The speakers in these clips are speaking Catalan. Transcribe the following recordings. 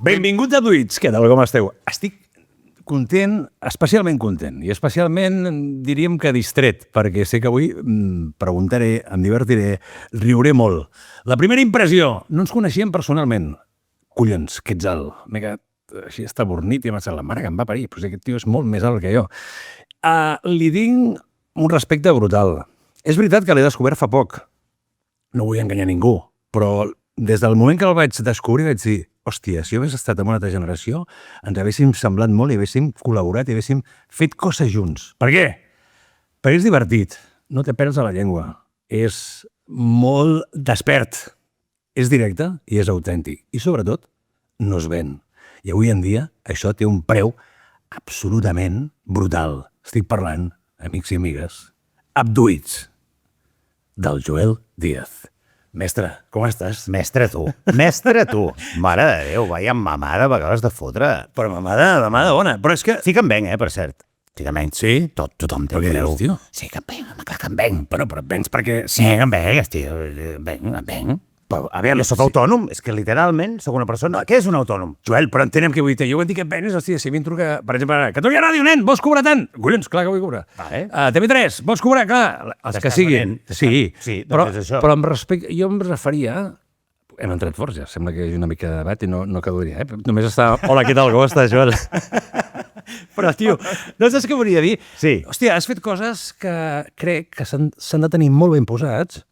Benvinguts a Duits. Què tal, com esteu? Estic content, especialment content, i especialment diríem que distret, perquè sé que avui preguntaré, em divertiré, riuré molt. La primera impressió, no ens coneixíem personalment. Collons, que ets alt. M'he quedat així estabornit i m'ha dit, la mare que em va parir, però aquest tio és molt més alt que jo. Li tinc un respecte brutal. És veritat que l'he descobert fa poc. No vull enganyar ningú, però des del moment que el vaig descobrir vaig dir, hòstia, si jo hagués estat en una altra generació, ens haguéssim semblat molt i haguéssim col·laborat i haguéssim fet coses junts. Per què? Perquè és divertit, no te perds a la llengua, és molt despert, és directe i és autèntic. I sobretot, no es ven. I avui en dia això té un preu absolutament brutal. Estic parlant, amics i amigues, Abduits, del Joel Díaz. Mestre, com estàs? Mestre, tu. Mestre, tu. Mare de Déu, vaya mamada a vegades de fotre. Però mamada bona. Però és que... Sí que em venc, per cert. Sí que em venc. Sí? Tothom té Però què dius, tio? Sí que em venc, home, clar que em venc. Però et vens perquè... Sí que em venc, tio. Em venc. Però, a veure, jo soc autònom. És que literalment soc una persona... Què és un autònom? Joel, però entenem què vull dir. Jo quan dic que et venes, hòstia, si a mi em truca, per exemple, Catalunya Ràdio, nen, vols cobrar tant? Collons, clar que vull cobrar. Vale. TV3, vols cobrar? Clar, els que siguin. Sí, doncs és això. Però jo em referia... Hem entrat forts ja, sembla que hi hagi una mica de debat i no caldria, Només està... Hola, què tal, com estàs, Joel? Però, tio, no saps què volia dir? Sí. Hòstia, has fet coses que crec que s'han de tenir molt ben posats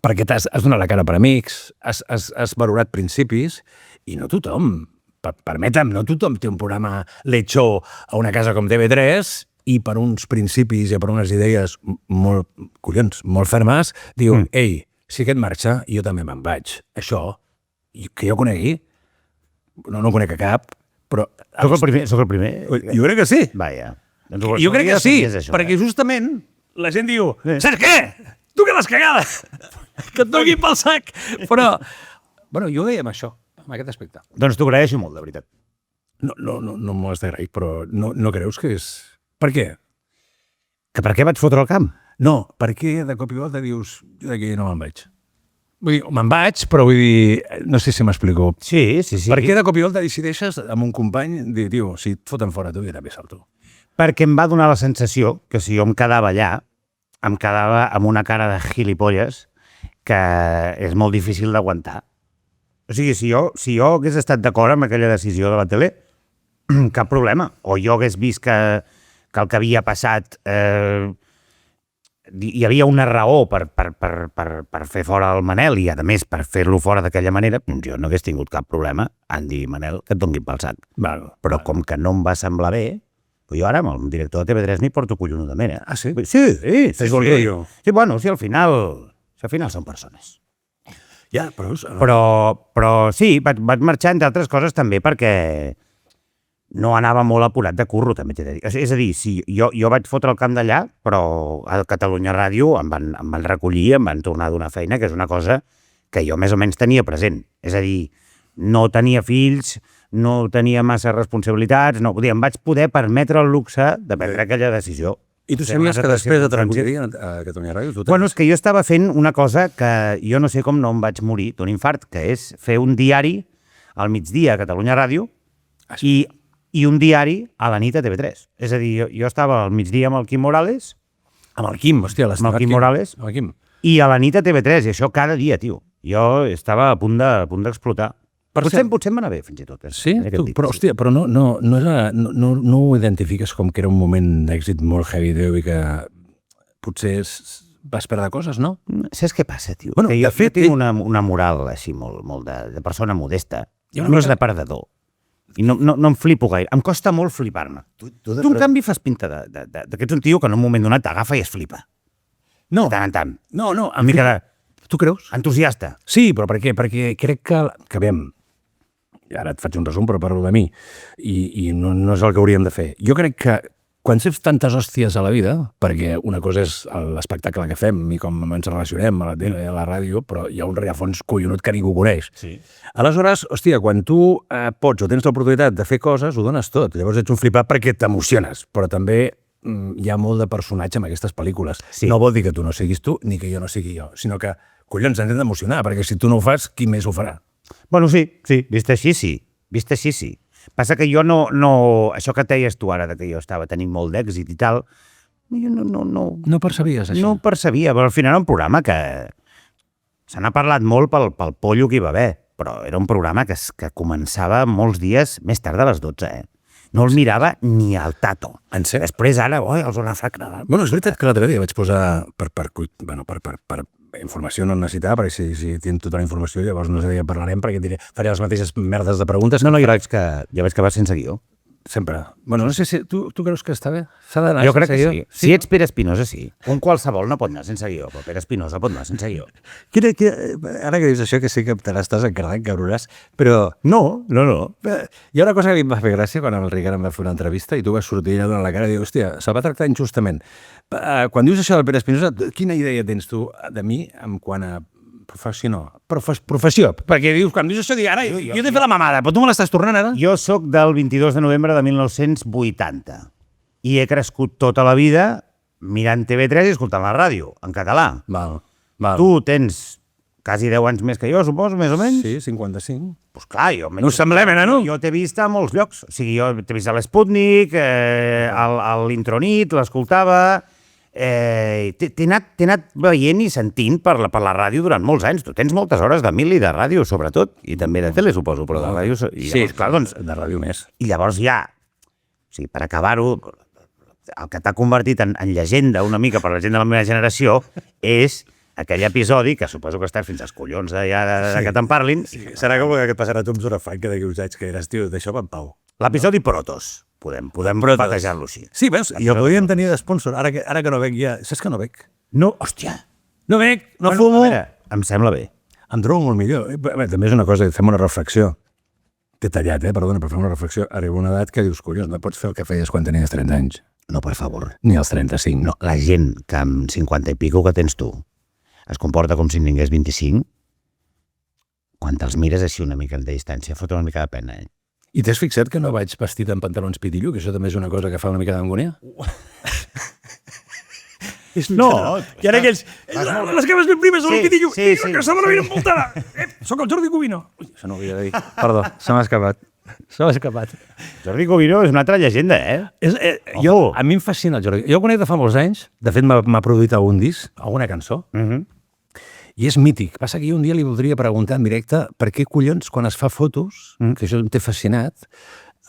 perquè has donat la cara per amics, has valorat principis, i no tothom, permetem, no tothom té un programa late show a una casa com TV3 i per uns principis i per unes idees molt, collons, molt fermes, diu, ei, si aquest marxa, jo també me'n vaig. Això, que jo conegui, no conec a cap, però... Soc el primer? Jo crec que sí. Vaja. Jo crec que sí, perquè justament la gent diu, saps què? Tu que l'has cagada! Que et doni pel sac! Però, bueno, jo ho deia amb això, amb aquest aspecte. Doncs t'ho agraeixo molt, de veritat. No m'ho has d'agrair, però no creus que és... Per què? Que per què vaig fotre el camp? No, perquè de cop i volta dius, jo d'aquí no me'n vaig. Vull dir, me'n vaig, però vull dir, no sé si m'explico. Sí. Per què de cop i volta decideixes amb un company dir, tio, si et foten fora tu, jo també salto? Perquè em va donar la sensació que si jo em quedava allà, em quedava amb una cara de gilipolles que és molt difícil d'aguantar. O sigui, si jo hagués estat d'acord amb aquella decisió de la tele, cap problema. O jo hagués vist que el que havia passat hi havia una raó per fer fora el Manel i, a més, per fer-lo fora d'aquella manera, jo no hagués tingut cap problema en dir, Manel, que et donguin pel sac. Però com que no em va semblar bé, jo ara amb el director de TV3 m'hi porto collonudament. Ah, sí? Sí. Sí, bueno, sí, al final són persones. Ja, Però sí, vaig marxar, entre altres coses, també perquè no anava molt apurat de curro, també t'he de dir. És a dir, sí, jo vaig fotre el camp d'allà, però a Catalunya Ràdio em van recollir, em van tornar a donar feina, que és una cosa que jo més o menys tenia present. És a dir, no tenia fills, no tenia massa responsabilitats, em vaig poder permetre el luxe de prendre aquella decisió. I tu sabies que després de transidir a Catalunya Ràdio... Bueno, és que jo estava fent una cosa que jo no sé com no em vaig morir d'un infart, que és fer un diari al migdia a Catalunya Ràdio i un diari a la nit a TV3. És a dir, jo estava al migdia amb el Quim Morales... Amb el Quim, hòstia, amb el Quim Morales. Amb el Quim. I a la nit a TV3, i això cada dia, tio. Jo estava a punt d'explotar. Potser em va anar bé, fins i tot. Sí? Però, hòstia, però no ho identifiques com que era un moment d'èxit molt heavy, Déu, i que potser vas perdre coses, no? Saps què passa, tio? Bueno, jo tinc una moral així molt de persona modesta. No és de perdedor. I no em flipo gaire. Em costa molt flipar-me. Tu en canvi, fas pinta de que ets un tio que en un moment donat t'agafa i es flipa. No. De tant en tant. No. Una mica de... Tu creus? Entusiasta. Sí, però per què? Perquè crec que veiem, i ara et faig un resum, però parlo de mi, i no és el que hauríem de fer. Jo crec que quan saps tantes hòsties a la vida, perquè una cosa és l'espectacle que fem i com ens relacionem a la tele, a la ràdio, però hi ha un rerefons collonut que ningú coneix. Sí. Aleshores, hòstia, quan tu pots o tens l'oportunitat de fer coses, ho dones tot. Llavors ets un flipat perquè t'emociones, però també hi ha molt de personatge en aquestes pel·lícules. Sí. No vol dir que tu no siguis tu, ni que jo no sigui jo, sinó que, collons, ens hem d'emocionar, perquè si tu no ho fas, qui més ho farà? Bueno, sí, vist així, sí. Vist així, sí. Passa que jo no... Això que et deies tu ara, que jo estava tenint molt d'èxit i tal, jo No percebies això? no ho percebia, però al final era un programa que se n'ha parlat molt pel pollo que hi va haver, però era un programa que començava molts dies més tard de les 12, No el mirava ni al tato. En sèrio? Després, ara, els Zona Franca... Bueno, és veritat que l'altre dia vaig posar per informació no necessitava, perquè si tinc tota la informació llavors no sé de què parlarem, perquè faré les mateixes merdes de preguntes. No, ja veig que vas sense guió. Sempre. Bueno, no sé si... Tu creus que està bé? S'ha d'anar Jo crec que sense sí. guió? Si ets Pere Espinosa, sí. Un qualsevol no pot anar sense guió, però Pere Espinosa pot anar sense guió. Ara que dius això, que sí que te l'estàs encarregant, cabruràs, però... No. Hi ha una cosa que a mi em va fer gràcia quan el Ricard em va fer una entrevista i tu vas sortir allà donant la cara i dius, hòstia, se'l va tractar injustament. Quan dius això del Pere Espinosa, quina idea tens tu de mi en quant a professió? Perquè dius, quan dius això, dic, ara jo t'he fet la mamada, però tu me l'estàs tornant ara? Jo sóc del 22 de novembre de 1980 i he crescut tota la vida mirant TV3 i escoltant la ràdio, en català. Val. Tu tens quasi 10 anys més que jo, suposo, més o menys? Sí, 55. Pues clar, jo... No us semblem, no? Jo t'he vist a molts llocs. O sigui, jo t'he vist a l'Sputnik, a l'Intronit, l'escoltava... T'he anat veient i sentint per la ràdio durant molts anys. Tu tens moltes hores de mili de ràdio, sobretot, i també de tele, suposo, però de ràdio... I llavors, sí, clar, doncs, de ràdio més. I llavors ja, o sigui, per acabar-ho, el que t'ha convertit en llegenda una mica per la gent de la meva generació és aquell episodi, que suposo que estàs fins als collons ja que te'n parlin. Sí, serà com el que et passarà a tu amb Zona Franca d'aquí uns anys, que eres, tio, d'això va en pau. L'episodi Protos. Podem batejar-lo així. Sí, veus? I el podríem tenir d'esponsor. Ara que no bec ja... Saps que no bec? No, hòstia. No bec, no fumo. A veure, em sembla bé. Em trobo molt millor. També és una cosa, fem una reflexió. T'he tallat, perdona, però fem una reflexió. Arriba una edat que dius, collons, no pots fer el que feies quan tenies 30 anys. No, per favor. Ni als 35. No, la gent que amb 50 i pico que tens tu es comporta com si en tingués 25, quan te'ls mires així una mica de distància, fot una mica de pena, I t'has fixat que no vaig vestit amb pantalons pitillo, que això també és una cosa que fa una mica d'angúnia? No, i ara aquells... Les cames ben primes amb el pitillo, i la casa me la mira envoltada. Soc el Jordi Cubino. Ui, això no ho havia de dir. Perdó, se m'ha escapat. Jordi Cubino és una altra llegenda, A mi em fascina el Jordi. Jo el conec de fa molts anys, de fet m'ha produït algun disc, alguna cançó, i és mític. Passa que jo un dia li voldria preguntar en directe per què collons, quan es fa fotos, que això em té fascinat,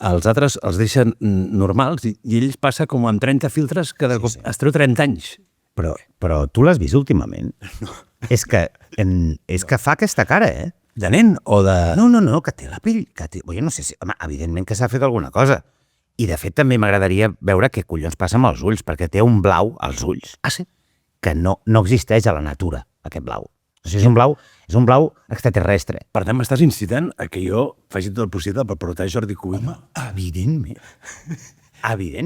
els altres els deixen normals i ell passa com amb 30 filtres cada cop. Es treu 30 anys. Però tu l'has vist últimament? No. És que fa aquesta cara, De nen o de... No, que té la pell... Jo no sé si... Home, evidentment que s'ha fet alguna cosa. I de fet també m'agradaria veure què collons passa amb els ulls, perquè té un blau als ulls. Ah, sí? Que no existeix a la natura, aquest blau. O sigui, és un blau extraterrestre. Per tant, m'estàs incitant a que jo faci tot el possible per portar Jordi Cubino. Evidentment.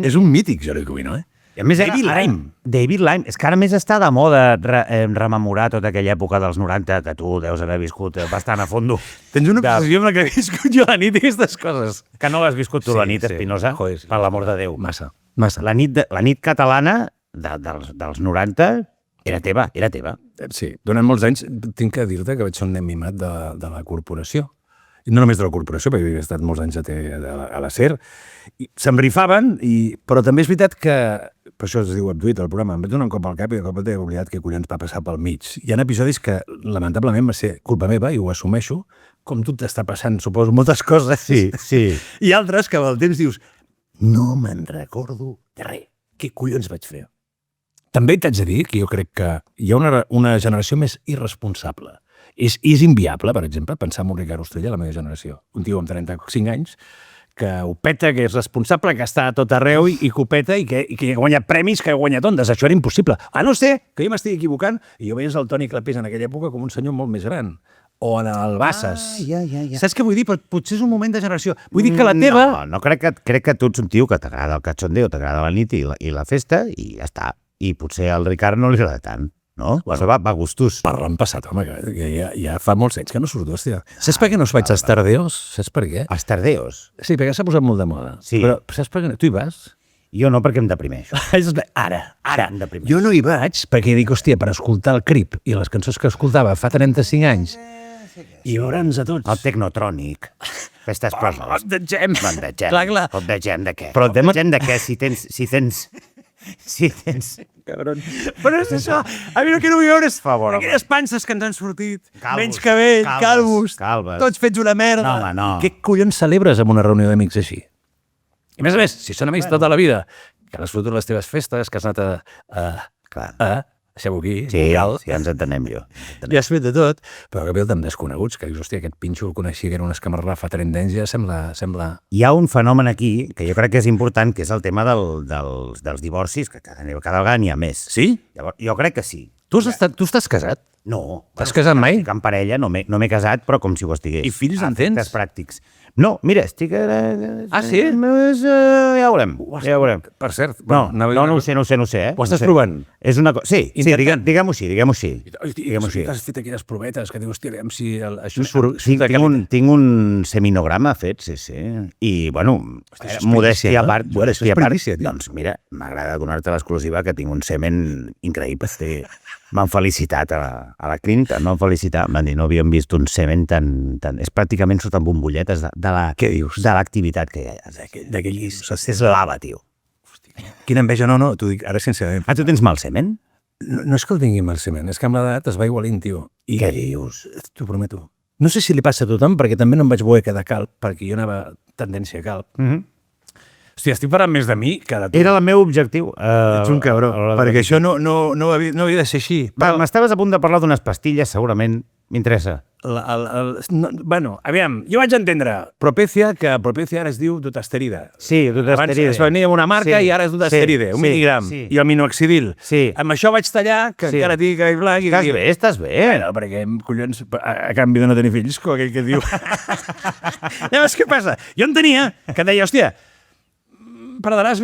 És un mític, Jordi Cubino, I a més, David Lime. David Lime. És que ara més està de moda rememorar tota aquella època dels 90 que tu deus haver viscut bastant a fondo. Tens una obsessió amb la que he viscut jo a la nit i aquestes coses. Que no l'has viscut tu la nit, Espinosa? Joder, per l'amor de Déu. Massa. La nit catalana dels 90 era teva. Sí, durant molts anys tinc que dir-te que vaig ser un nen mimat de la corporació. I no només de la corporació, perquè havia estat molts anys a la SER. Se'm rifaven, però també és veritat que, per això es diu Abduït, el programa, em vaig donar un cop al cap i de cop he oblidat que collons va passar pel mig. Hi ha episodis que, lamentablement, va ser culpa meva i ho assumeixo, com tu t'està passant, suposo, moltes coses. Sí. I altres que amb el temps dius, no me'n recordo de res. Què collons vaig fer? També t'haig de dir que jo crec que hi ha una generació més irresponsable. És inviable, per exemple, pensar en un Ricard Ostrella, la meva generació. Un tio amb 35 anys que ho peta, que és responsable, que està a tot arreu i que ho peta i que ha guanyat premis, que ha guanyat ondes. Això era impossible. A no ser que jo m'estigui equivocant i jo veies el Toni Clapés en aquella època com un senyor molt més gran. O en el Bassas. Ja. Saps què vull dir? Potser és un moment de generació. Vull dir que la teva... No, crec que tu ets un tio que t'agrada el cachondeo, t'agrada la nit i la festa i ja està. I potser al Ricard no li agrada tant. No? Això va a gustos. Parlant passat, home, que ja fa molts anys que no surto, hòstia. Saps per què no us faig als Tardeos? Saps per què? Els Tardeos? Sí, perquè s'ha posat molt de moda. Sí. Però saps per què no? Tu hi vas? Jo no, perquè em deprimeixo. Ara. Jo no hi vaig perquè dic, hòstia, per escoltar el Crip i les cançons que escoltava fa 35 anys i veure'ns a tots. El Technotronic. Aquestes coses. Hot de gem. Hot de gem. Clar. Hot de gem de què? Però el Hot tema- de gem de què? Si tens... Cabron. Però és això, a mi no quiero veure favor, home. aquelles panses que ens han sortit, Calvos, menys cabell, calvos, calves. tots fets una merda. No, home, no. Què collons celebres amb una reunió d'amics així? I a més, si són amics tota la vida, que has fotut les teves festes, que has anat Clar. deixeu-ho aquí, Sí, cal, ja ens entenem jo. i has fet de tot, però que ve el amb desconeguts, que dius, hòstia, aquest pinxo el coneixia, que era una escamarrà fa 30 anys, ja sembla... Hi ha un fenomen aquí que jo crec que és important, que és el tema dels divorcis, que cada vegada n'hi ha més. Sí? Llavors, jo crec que sí. Tu estàs casat? No. T'has casat mai? Estic en parella, no m'he casat, però com si ho estigués. I fills en tens? Efectes pràctics. No, mira, estic... Ah, sí? Ja ho veurem, ja ho veurem. Per cert, No ho sé, eh? Ho estàs provant? És una cosa... Sí, diguem-ho així. Diguem-ho així. Has fet aquelles provetes que dius, hòstia, aviam si això surt... Tinc un seminograma fet, sí. I, bueno, és modèstia primícia, a part... no? Modèstia És a part, primícia, tio. doncs mira, m'agrada donar-te l'exclusiva que tinc un semen increïble. M'han felicitat a la clínica, m'han felicitat, m'han dit, no havíem vist un semen tan... És pràcticament sota bombolletes Què dius? de l'activitat que hi ha. D'aquell... És lava, tio. Quina enveja, no, t'ho dic ara sincerament. Ah, tu tens mal semen? No és que el tingui mal semen, és que amb l'edat es va igualint, tio. Què dius? T'ho prometo. No sé si li passa a tothom, perquè també no em vaig voler quedar calp, perquè jo anava tendència a calp. Hòstia, estic parlant més de mi que de tu. Era el meu objectiu. Ets un cabró, perquè això no havia de ser així. M'estaves a punt de parlar d'unes pastilles, segurament. M'interessa. Bueno, aviam, jo vaig entendre Propecia, que Propecia ara es diu dutasterida. Sí, dutasteride. Abans es venia amb una marca Sí, i ara és dutasteride, sí, un sí, miligram. sí. I el minoxidil. Sí. Amb això vaig tallar, que Sí. encara tinc cabell blanc. Estàs bé. Bueno, perquè, collons, a canvi de no tenir fills, com aquell que diu. Llavors, què passa? Jo en tenia, que deia, hòstia, perderàs,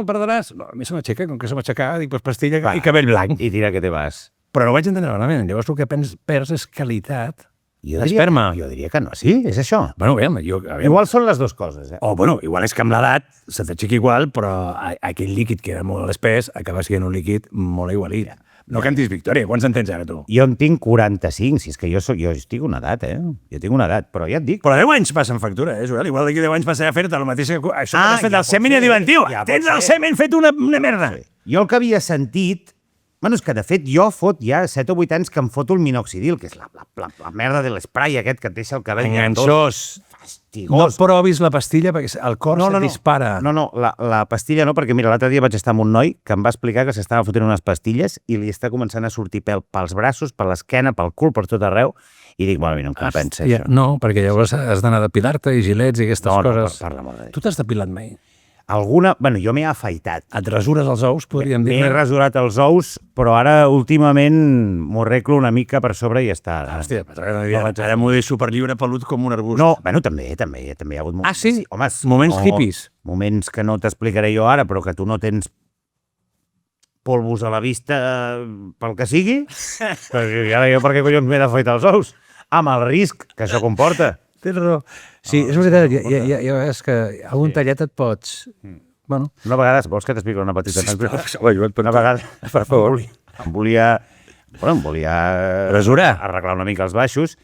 perderàs. No, a mi se m'aixeca, com que se m'aixeca, dic, pues pastilla i cabell blanc. I tira que te vas. Però no ho vaig entendre malament. Llavors el que perds és qualitat Jo d'esperma. diria que no. Sí, és això. Bueno, aviam. Igual són les dues coses, eh? O, bueno, igual és que amb l'edat se t'aixeca igual, però aquell líquid que era molt espès acaba sent un líquid molt igualit. No cantis victòria. Quants en tens ara, tu? Jo en tinc 45, si és que jo estic una edat, eh? Jo tinc una edat, però ja et dic. Però 10 anys passen factura, Joel? Igual d'aquí 10 anys passaré a fer-te el mateix... Això que has fet ja del semen pot i diuen, ser, tio, ja pot tens el ser. semen fet una merda. Jo el que havia sentit... Bueno, és que de fet jo fot ja 7 o 8 anys que em foto el minoxidil, que és la merda de l'esprai aquest que et deixa el cabell Enganxós. fastigós. No provis la pastilla perquè el cor se dispara. No, la pastilla no, perquè mira, l'altre dia vaig estar amb un noi que em va explicar que s'estava fotent unes pastilles i li està començant a sortir pèl pels braços, per l'esquena, pel cul, per tot arreu, i dic, bueno, a mi no em compensa això. No, perquè llavors has d'anar a depilar-te i gilets i aquestes coses. Per l'amor de Déu. Tu t'has depilat mai? Alguna... Bueno, jo m'he afaitat. Et rasures els ous, podríem dir. M'he rasurat els ous, però ara últimament m'ho arreglo una mica per sobre i ja està. Hòstia, ara m'ho deixo per lliure pelut com un arbust. No, bueno, també hi ha hagut moments. Ah, sí? Home, Moments hippies. Moments que no t'explicaré jo ara, però que tu no tens polvos a la vista pel que sigui, perquè ara jo per què collons m'he d'afaitar els ous? Amb el risc que això comporta. Tens raó. Sí, és veritat, ja veus que algun tallet et pots... Bueno. Una vegada, vols que t'expliqui una petita... Una vegada, per favor. Em volia Rasurar. arreglar una mica els baixos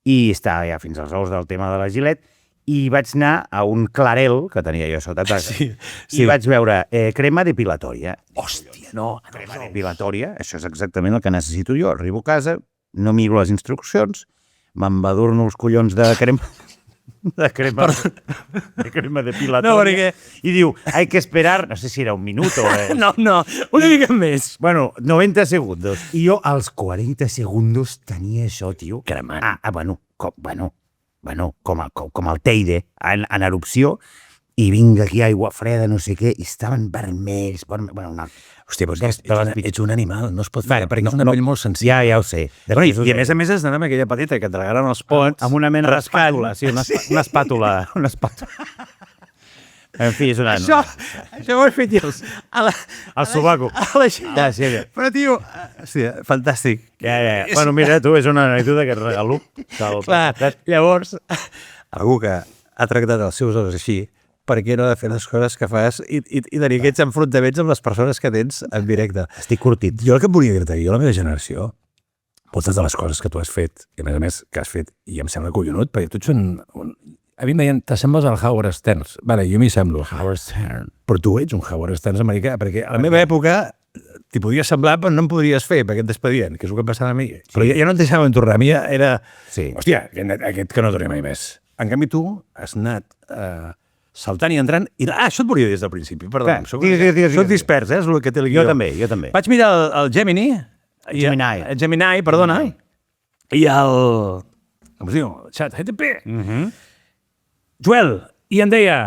i estava ja fins als ous del tema de la gilet i vaig anar a un clarel que tenia jo sota casa i vaig veure crema depilatòria. Hòstia, no. Crema depilatòria, això és exactament el que necessito jo. Arribo a casa, no miro les instruccions, m'embadurno els collons de crema depilatòria. No, perquè... I diu, hay que esperar, no sé si era un minut o... No, una mica més. Bueno, 90 segundos. I jo als 40 segundos tenia això, tio. Cremant. Com el Teide en erupció, i vinc aquí aigua freda, no sé què, i estaven vermells. Hòstia, però ets un animal, no es pot fer, perquè és una pell molt senzilla. Ja ho sé. I a més has d'anar amb aquella petita que et regalen els pots. Amb una mena d'espàtula, sí, una espàtula. En fi, és una... Això ho he fet jo. Al sobaco. A la xina. Sí. Però, tio, hòstia, fantàstic. Ja. Bueno, mira, tu, és una anècdota que et regalo. Clar, llavors, algú que ha tractat els seus ous així, per què no ha de fer les coses que fas i tenir aquests enfrontaments amb les persones que tens en directe? Estic curtit. Jo el que et volia dir-te, jo la meva generació, moltes de les coses que tu has fet, i a més que has fet, i em sembla collonut, perquè tu ets a mi em deien, t'assembles al Howard Stern. Vale, jo m'hi semblo. Howard Stern. Però tu ets un Howard Stern americà, perquè a la meva època t'hi podies semblar, però no em podries fer, perquè et despedien, que és el que em passava a mi. Sí. Però ja no et deixaven tornar. A mi era... Sí. Hòstia, aquest que no torni mai més. En canvi, tu has anat saltant i entrant... això et volia dir des del principi, perdó. Soc dispers, és el que té el guió. Jo també. Vaig mirar el Gemini. El Gemini, perdona. I el... Com es diu? Chat GTP. Joel, i em deia,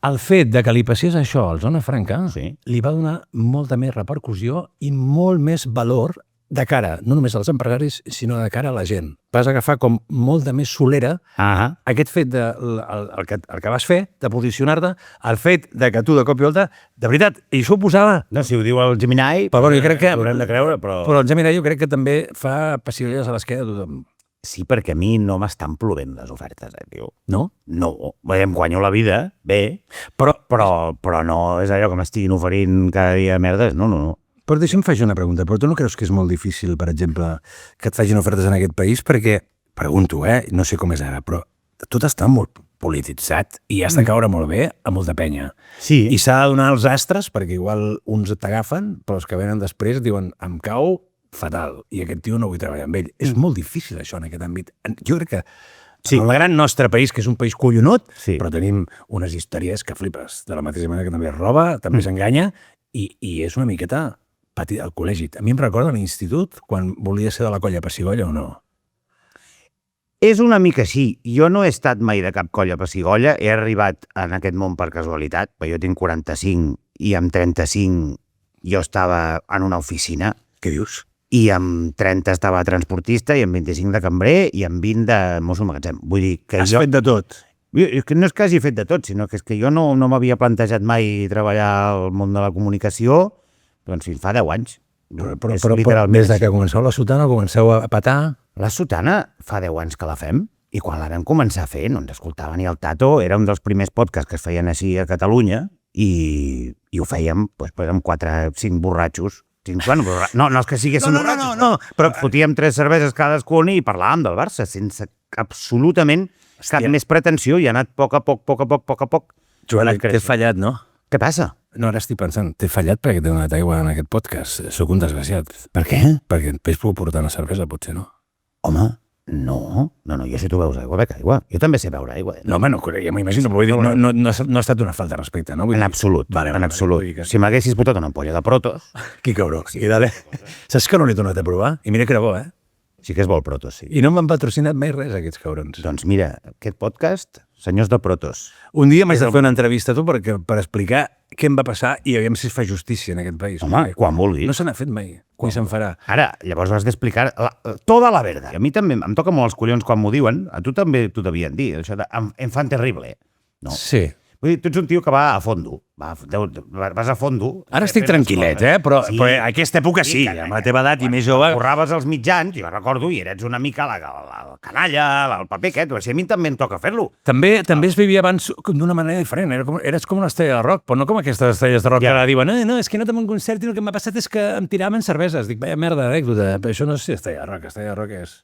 el fet de que li passés això al Zona Franca li va donar molta més repercussió i molt més valor de cara, no només als empresaris, sinó de cara a la gent. Vas agafar com molta més solera aquest fet el que vas fer, de posicionar-te, el fet de que tu de cop i volta, de veritat, i això ho posava... No, si ho diu el Gemini, però bueno, jo crec que haurem de creure, però... Però el Gemini jo crec que també fa pessigolles a l'esquena de tothom. Sí, perquè a mi no m'estan plovent les ofertes, tio. No? No. Em guanyo la vida, bé, però no és allò que m'estiguin oferint cada dia merdes, no. Però deixa'm fer una pregunta, però tu no creus que és molt difícil, per exemple, que et facin ofertes en aquest país? Perquè, pregunto, no sé com és ara, però tot està molt polititzat i has de caure molt bé a molta penya. Sí. I s'ha de donar els astres, perquè igual uns t'agafen, però els que venen després diuen, em cau fatal, i aquest tio no vull treballar amb ell. És molt difícil això en aquest àmbit. Jo crec que en el gran nostre país, que és un país collonut, però tenim unes històries que flipes, de la mateixa manera que també es roba, també s'enganya, i és una miqueta patit al col·legi. A mi em recorda l'institut, quan volia ser de la colla Pessigolles o no. És una mica així. Jo no he estat mai de cap colla Pessigolles, he arribat en aquest món per casualitat, perquè jo tinc 45 i amb 35 jo estava en una oficina. Què dius? I amb 30 estava transportista, i amb 25 de cambrer, i amb 20 de mosso magatzem. Vull dir que Has fet de tot. No és que hagi fet de tot, sinó que és que jo no m'havia plantejat mai treballar al món de la comunicació, doncs fins fa 10 anys. Però des de que comenceu la sotana, comenceu a petar... La sotana fa 10 anys que la fem, i quan la vam començar a fer no ens escoltava ni el Tato, era un dels primers podcasts que es feien així a Catalunya, i ho fèiem amb 4 o 5 borratxos. No és que siguessin borratxos, no, però fotíem 3 cerveses cadascun i parlàvem del Barça, sense absolutament cap més pretensió, i ha anat a poc a poc. Joel, t'he fallat, no? Què passa? No, ara estic pensant, t'he fallat perquè t'he donat aigua en aquest podcast. Sóc un desgraciat. Per què? Perquè després puc portar una cervesa, potser no. Home, no, jo si tu veus aigua, bec aigua. Jo també sé beure aigua. No, home, no, ja m'imagino, però vull dir, no ha estat una falta de respecte, no? En absolut, en absolut. Si m'haguessis botat una ampolla de Protos... Qui cabró, sí, dale. Saps que no l'he tornat a provar? I mira que era bo, Sí que és bo el Protos, sí. I no m'han patrocinat mai res, aquests cabrons. Doncs mira, aquest podcast, senyors de Protos. Un dia m'haig de fer una entrevista a tu per explicar què em va passar i aviam si es fa justícia en aquest país. Home, quan vulguis. No se n'ha fet mai, ni se'n farà. Ara, llavors has d'explicar tota la verda. A mi també em toca molt els collons quan m'ho diuen, a tu també t'ho devien dir, això de em fan terrible. No. Sí. Vull dir, tu ets un tio que va a fondo. Vas a fondo. Ara estic tranquil·let, però a aquesta època sí, amb la teva edat i més jove... Curraves als mitjans, i recordo, i eres una mica la canalla, el paper aquest, a mi també em toca fer-lo. També es vivia abans d'una manera diferent, eres com una estrella de rock, però no com aquestes estrelles de rock que ara diuen no, és que no tenim un concert i el que m'ha passat és que em tiraven cerveses. Dic, vaya merda d'anècdota, però això no és estrella de rock és...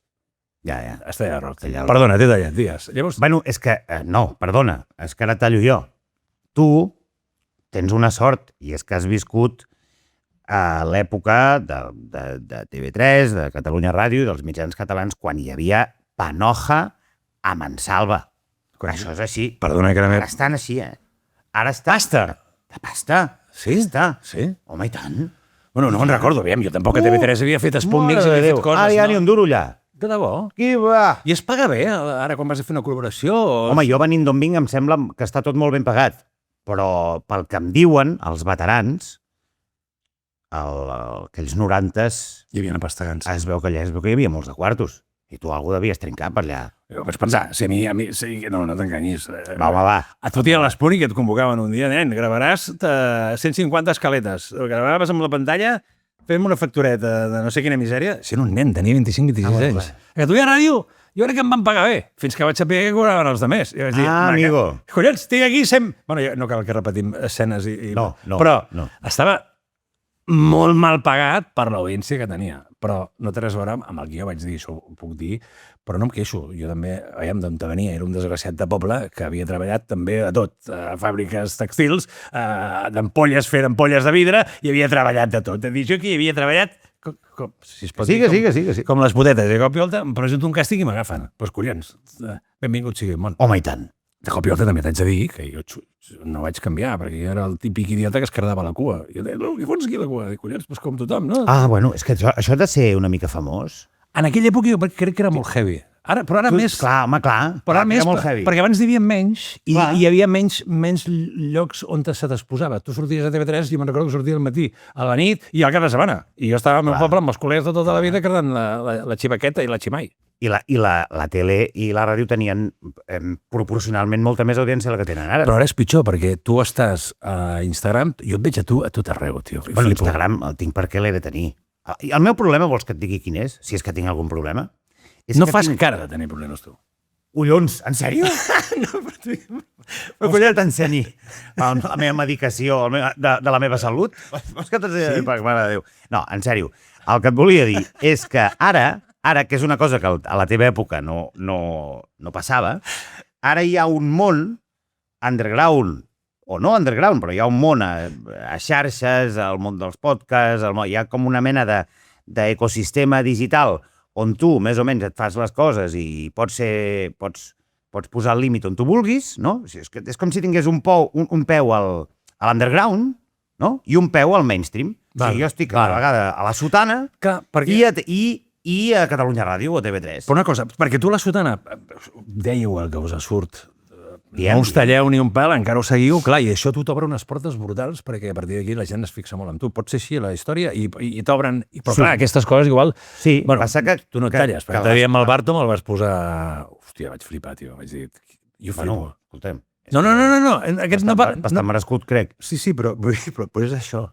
Ja. Estrella de rock. Perdona, t'he tallat, digues. Llavors... Bueno, és que... No, perdona, és que ara tallo jo. Tu tens una sort, i és que has viscut a l'època de TV3, de Catalunya Ràdio i dels mitjans catalans, quan hi havia Panoja a Mansalva. Això és així. Perdona, que ara estan així, Ara està... Pasta? De pasta? Sí? Està. Sí? Home, i tant. Bueno, no me'n recordo, aviam, jo tampoc a TV3 havia fet Sputniks i havia fet coses, Ara ja ni un duro allà. De debò? Qui va? I es paga bé, ara quan vas a fer una col·laboració? Home, jo venint d'on vinc em sembla que està tot molt ben pagat, però pel que em diuen els veterans, aquells 90s... Hi havia una pasta gansa. Es veu que allà hi havia molts de quartos, i tu algú devies trincar per allà. Jo vaig pensar, si a mi no t'enganyis. Va. Et fotien a l'Espúnic i et convocaven un dia, nen, gravaràs 150 escaletes. Gravaves amb la pantalla... Fem una factureta de no sé quina misèria. Sent un nen, tenia 25-26 anys. A Catalunya Ràdio, jo crec que em van pagar bé, fins que vaig saber que cobraven els demés. I vaig dir, amigo. Collons, tinc aquí 100... Bueno, no cal que repetim escenes i... No. Però estava molt mal pagat per l'audiència que tenia. però no té res a veure amb el que jo vaig dir, això ho puc dir, però no em queixo. Jo també, veiem d'on venia, era un desgraciat de poble que havia treballat també a tot, a fàbriques tèxtils, d'ampolles, fent ampolles de vidre, i havia treballat de tot. És dir, jo aquí havia treballat si es pot dir, com les botetes de cop i volta, em presento un càstig i m'agafen. Doncs collons, benvingut sigui el món. Home, i tant. De cop i volta també t'haig de dir que jo no vaig canviar, perquè jo era el típic idiota que es cardava la cua. Jo deia, no, què fots aquí la cua? Dic, collons, doncs com tothom, no? Ah, bueno, és que això ha de ser una mica famós. En aquella època jo crec que era molt heavy. Però ara més... Clar, home, clar. Però ara més, molt heavy. perquè abans n'hi havia menys i hi havia menys llocs on se t'exposava. Tu sorties a TV3 i me'n recordo que sortia al matí, a la nit i al cap de setmana. I jo estava al meu poble amb els col·legues de tota la vida cardant la xivaqueta i la ximai. I la tele i la ràdio tenien proporcionalment molta més audiència que tenen ara. Però ara és pitjor, perquè tu estàs a Instagram, jo et veig a tu a tot arreu, tio. Bueno, Instagram el tinc perquè l'he de tenir. El meu problema, vols que et digui quin és? Si és que tinc algun problema? No fas cara de tenir problemes, tu. Collons, en sèrio? No, però tu... Vols que t'ensenyi la meva medicació de la meva salut? Vols que t'ensenyi? Sí? Mare de Déu. No, en sèrio. El que et volia dir és que ara, que és una cosa que a la teva època no passava, ara hi ha un món underground, o no underground, però hi ha un món a xarxes, al món dels podcasts, hi ha com una mena d'ecosistema digital on tu, més o menys, et fas les coses i pots posar el límit on tu vulguis, no? És com si tingués un peu a l'underground, no? I un peu al mainstream. O sigui, jo estic a la vegada a la sotana i a Catalunya Ràdio o TV3. Però una cosa, perquè tu a la sotana dèieu el que us surt, no us talleu ni un pèl, encara ho seguiu, clar, i això tu t'obre unes portes brutals perquè a partir d'aquí la gent es fixa molt en tu. Pot ser així la història i t'obren... Però clar, aquestes coses igual... Sí, bueno, passa que... Tu no et talles, perquè t'havia amb el Barto me'l vas posar... Hòstia, vaig flipar, tio. Vaig dir... Jo flipo. Bueno, escoltem. No. Aquest bastant merescut, crec. Sí, però és això.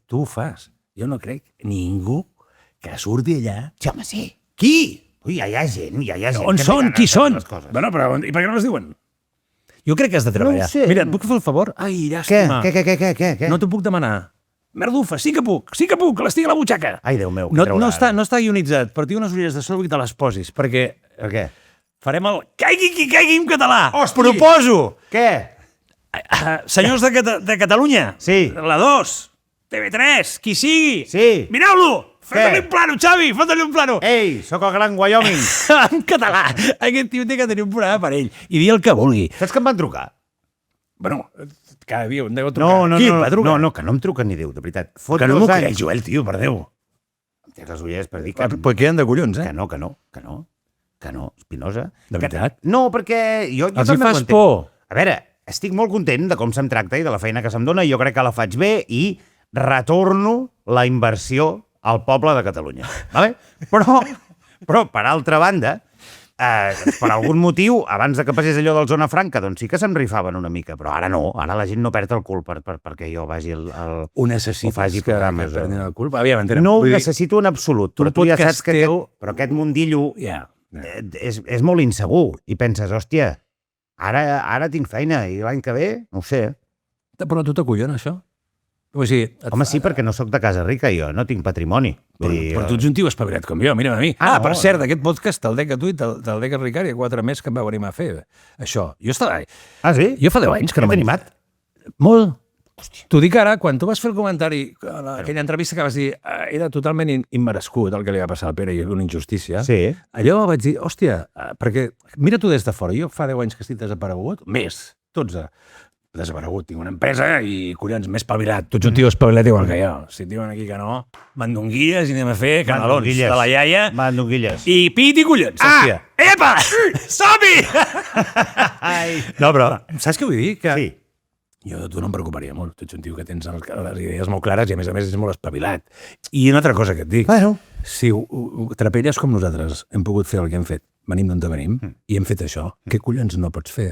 Tu ho fas. Jo no crec ningú que surti allà... Sí, home, sí. Qui? Ui, hi ha gent. On són? Qui són? Bueno, però i per què no les diuen? Jo crec que has de treballar. No ho sé. Mira, et puc fer el favor? Ai, llàstima. Què? No t'ho puc demanar. Merdufa, sí que puc, que l'estigui a la butxaca. Ai, Déu meu, no està ionitzat, però tinc unes ulleres de sol i te les posis, perquè... Per què? Farem el caigui qui caigui en català. Hosti! Proposo! Què? Senyors de Catalunya. Sí. La 2, TV3, qui sigui. Sí. Mireu-lo! Fota-li un plano, Xavi, fota-li un plano. Ei, sóc el gran Wyoming. En català. Aquest tio té que tenir un programa per ell. I dir el que vulgui. Saps que em van trucar? Bueno, cada dia em deu trucar. No, Qui em va trucar? No, que no em truca ni Déu, de veritat. Que no m'ho crec, Joel, tio, per Déu. Em tens les ulleres per dir que... Però queden de collons, eh? Que no, Espinosa. De veritat? No, perquè jo Els hi també fas por. A veure, estic molt content de com se'm tracta i de la feina que se'm dona, i jo crec que la faig bé i retorno la inversió al poble de Catalunya. Vale? Però, per altra banda, per algun motiu, abans de que passés allò del Zona Franca, doncs sí que se'm rifaven una mica, però ara no, ara la gent no perd el cul perquè jo vagi Ho necessites faci que programes. perdin el cul? Aviam, entenem. No ho necessito en absolut, però tu ja saps que però aquest mundillo és molt insegur i penses, hòstia, ara tinc feina i l'any que ve, no ho sé. Però tu t'acollona, això? O sigui, home, sí, perquè no sóc de casa rica, jo no tinc patrimoni. Però tu ets un tio espavilat com jo, mira'm a mi. Per cert, d'aquest podcast te'l dec a tu i te'l dec a Ricard i a 4 més que em vau animar a fer. Això. Jo estava... Ah, sí? Jo fa 10 anys que no m'he animat. Molt. T'ho dic ara, quan tu vas fer el comentari, aquella entrevista que vas dir, era totalment immerescut el que li va passar al Pere i una injustícia, sí. Allò vaig dir, hòstia, perquè mira tu des de fora, jo fa 10 anys que estic desaparegut, més, 12, desaparegut, tinc una empresa i, collons, m'he espavilat. Tu ets un tio espavilat igual que jo. Si et diuen aquí que no, mandonguilles i anem a fer canelons de la iaia. Mandonguilles. I pit i collons, hòstia. Epa! Som-hi! No, però, saps què vull dir? Que sí. Jo de tu no em preocuparia molt. Tu ets un tio que tens les idees molt clares i, a més ets molt espavilat. I una altra cosa que et dic. Bueno. Si trapelles com nosaltres hem pogut fer el que hem fet, venim d'on venim, i hem fet això, què collons no pots fer?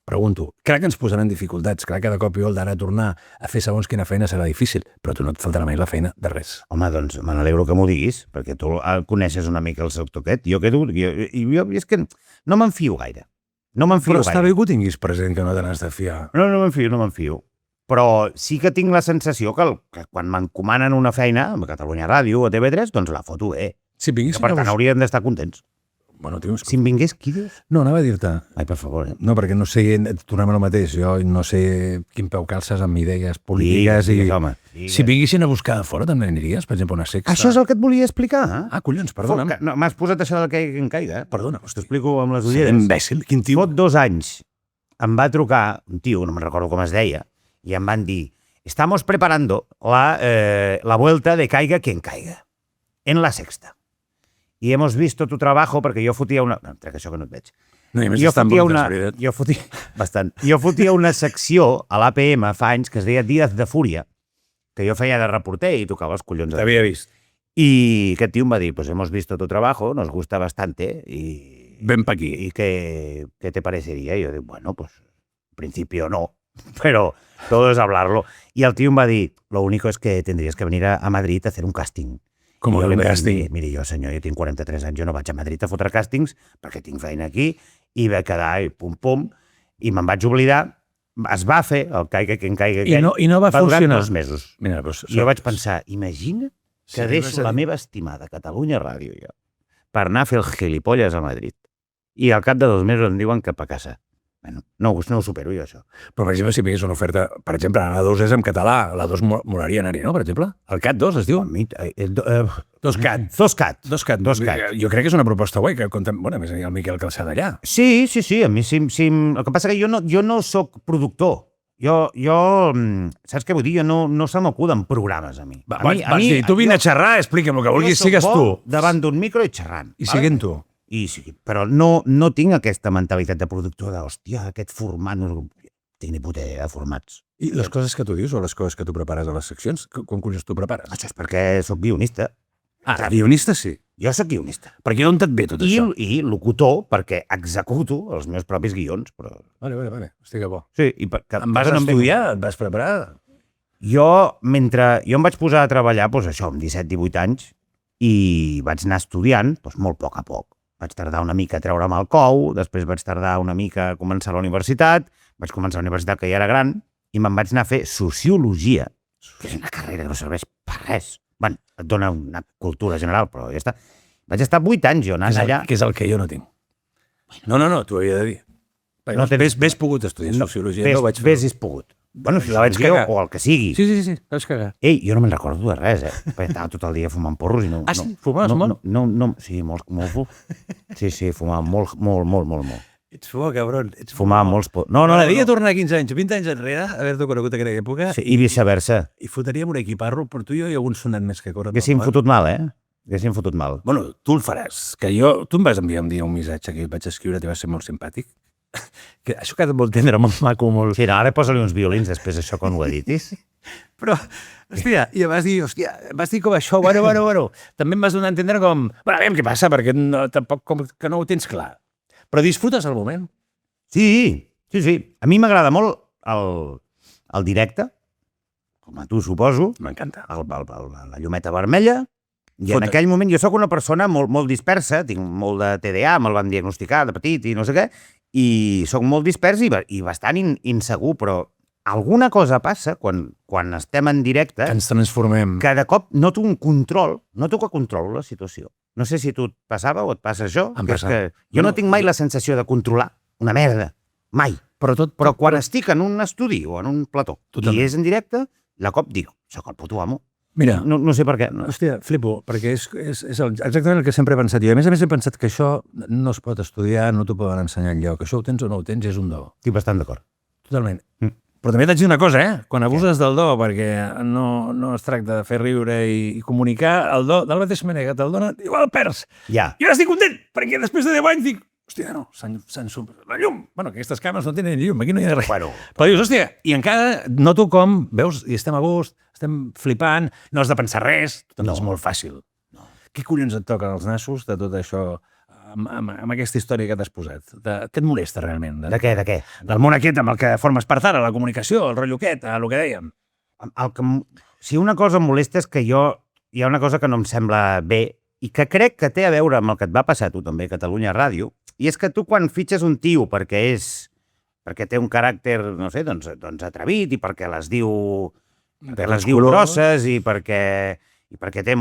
Pregunto. Clar que ens posaran dificultats, clar que de cop i volta ara tornar a fer segons quina feina serà difícil, però tu no et faltarà mai la feina de res. Home, doncs me n'alegro que m'ho diguis, perquè tu coneixes una mica el sector aquest. Jo és que no m'enfio gaire. No m'enfio gaire. Però està bé que ho tinguis present, que no te n'has de fiar. No m'enfio. Però sí que tinc la sensació que quan m'encomanen una feina a Catalunya Ràdio o a TV3, doncs la foto bé. Si Que, vinguessin per tant, haurien d'estar contents. Bueno, tio, Si em vingués, qui dius? no, anava a dir-te. Ai, per favor. No, perquè no sé, tornem al mateix, jo no sé quin peu calces amb idees polítiques Digues, home, digues. Si vinguessin a buscar de fora també aniries, per exemple, una sexta. Això és el que et volia explicar. Ah, collons, perdona'm. No, m'has posat això del que en caiga. Perdona, T'ho explico amb les Sí, ulleres. imbècil, quin tio. Fot 2 anys em va trucar un tio, no me'n recordo com es deia, i em van dir: estamos preparando la vuelta de Caiga quien caiga, en la sexta. Y hemos visto tu trabajo, perquè jo fotia una... No, trec això que no et veig. No, i a més Jo estan fotia brutes, una... veritat. Jo fotia... Bastant. Jo fotia una secció a l'APM fa anys que es deia Díaz de Fúria, que jo feia de reporter i tocava els collons. T'havia vist. Y aquest tio em va dir, pues hemos visto tu trabajo, nos gusta bastante, y... Ven pa aquí. ¿Y qué te parecería? Y yo digo, bueno, pues en principio no, pero todo es hablarlo. Y el tío em va dir, lo único es que tendrías que venir a Madrid a hacer un casting. Com I jo el li vaig casting. dir, miri, jo senyor, jo tinc 43 anys, jo no vaig a Madrid a fotre càstings perquè tinc feina aquí, i va quedar i pum, i me'n vaig oblidar, es va fer el Caiga quien caiga I no va va durar funcionar. 2 mesos. Mira, doncs, I jo vaig pensar, imagina que deixo la meva estimada Catalunya Ràdio jo per anar a fer el gilipolles a Madrid. I al cap de 2 mesos em diuen cap a casa. Bueno, no ho supero jo, això. Però, per exemple, si vingués una oferta, per exemple, la 2 és en català, la 2 molaria anar-hi, no, per exemple? El CAT 2 es diu? Dos CAT. Dos cat. Dos CAT. Jo crec que és una proposta guai, que comptem... Bueno, a més, hi ha el Miquel Calçada allà. Sí, a mi sí. El que passa que jo no sóc productor. Saps què vull dir? No se m'acuden programes a mi. Vas dir, tu vine a xerrar, explica'm el que vulguis, sigues tu. Davant d'un micro i xerrant. I siguent tu. Però no tinc aquesta mentalitat de productor de, hòstia, aquest format, no tinc ni puta idea de formats. I les coses que tu dius o les coses que tu prepares a les seccions, com collons tu prepares? Això és perquè sóc guionista. Guionista sí. Jo sóc guionista. Perquè d'on et ve tot això? I locutor, perquè executo els meus propis guions. Però... Vale. Estic bo. Sí, em vas estudiar? Et vas preparar? Jo em vaig posar a treballar, doncs això, amb 17-18 anys, i vaig anar estudiant, doncs molt a poc. Vaig tardar una mica a treure'm el cou, després vaig tardar una mica a començar la universitat, vaig començar la universitat que ja era gran, i me'n vaig anar a fer Sociologia, que és una carrera que no serveix per res. Bueno, et dona una cultura general, però ja està. Vaig estar 8 anys jo anant allà. Que és el que jo no tinc. No, t'ho havia de dir. Ves pogut estudiar Sociologia. Ves pogut. Bueno, la vaig cagar. O el que sigui. Sí, la vaig cagar. Ei, jo no me'n recordo de res, perquè estava tot el dia fumant porros i no... Sí? Fumaves molt? No, sí, molt. Sí, fumava molt. Ets bo, cabron. Fumava molts porros. M'agradaria tornar 15 anys, 20 anys enrere, haver-te conegut en aquella època. Sí, i viceversa. I fotríem un equiparro per tu i jo i algun sonat més que corre. Haguéssim fotut mal, Haguéssim fotut mal. Bueno, tu el faràs. Tu em vas enviar un dia un missatge que vaig escriure, t'hi va ser molt simpàtic. Que això que molt tendre, molt maco, molt... Sí, ara posa-li uns violins després això quan ho editis. Però, hòstia, i em vas dir com això, bueno. També em vas donar a entendre com... Bueno, aviam què passa, perquè tampoc com que no ho tens clar. Però disfrutes el moment. Sí. A mi m'agrada molt el directe, com a tu suposo. M'encanta. La llumeta vermella. I en aquell moment jo sóc una persona molt dispersa, tinc molt de TDA, me'l van diagnosticar de petit i no sé què, i sóc molt dispers i bastant insegur, però alguna cosa passa quan estem en directe que ens transformem. Que de cop noto un control, noto que controlo la situació. No sé si tu et passava o et passa això. Jo no tinc mai la sensació de controlar una merda, mai. Però quan estic en un estudi o en un plató i és en directe, de cop dic, sóc el puto amo. Mira, no sé per què. Hòstia, flipo, perquè és exactament el que sempre he pensat jo. A més he pensat que això no es pot estudiar, no t'ho poden ensenyar enlloc. Això ho tens o no ho tens, és un do. Estic bastant d'acord. Totalment. Però també t'haig de dir una cosa, quan abuses del do, perquè no es tracta de fer riure i comunicar, el do, de la mateixa manera que te'l dona, igual perds. Ja. Jo ara estic content, perquè després de 10 anys dic, hòstia, no, la llum. Bueno, aquestes càmeres no tenen llum, aquí no hi ha res. Bueno. Però dius, hòstia, i encara noto com, veus, i estem a gust, estem flipant, no has de pensar res, tot és molt fàcil. No. Què collons et toquen els nassos de tot això, amb aquesta història que t'has posat? Què et molesta realment? De què? Del món aquest amb el que formes part ara, la comunicació, el rotllo aquest, el que dèiem. Si una cosa em molesta és que hi ha una cosa que no em sembla bé i que crec que té a veure amb el que et va passar a tu també a Catalunya Ràdio, i és que tu quan fitxes un tio perquè perquè té un caràcter, no sé, doncs atrevit i perquè les diu colors. grosses i perquè té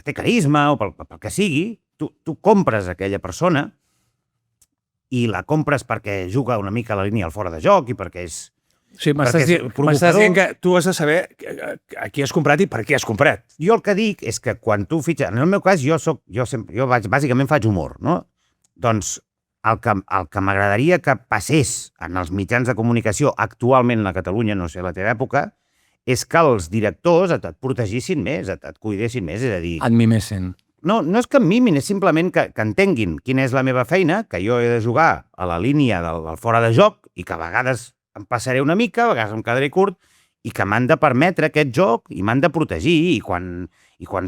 té carisma o pel que sigui, tu compres aquella persona i la compres perquè juga una mica a la línia al fora de joc i perquè és... Sí, m'estàs dient que tu has de saber a qui has comprat i per què has comprat. Jo el que dic és que quan tu fitxes... En el meu cas, bàsicament faig humor, no? Doncs el que m'agradaria que passés en els mitjans de comunicació actualment a Catalunya, no sé, a la teva època, és que els directors et protegissin més, et cuidessin més, és a dir... Et mimessin. No és que em mimin, és simplement que entenguin quina és la meva feina, que jo he de jugar a la línia del fora de joc i que a vegades em passaré una mica, a vegades em quedaré curt, i que m'han de permetre aquest joc i m'han de protegir. I quan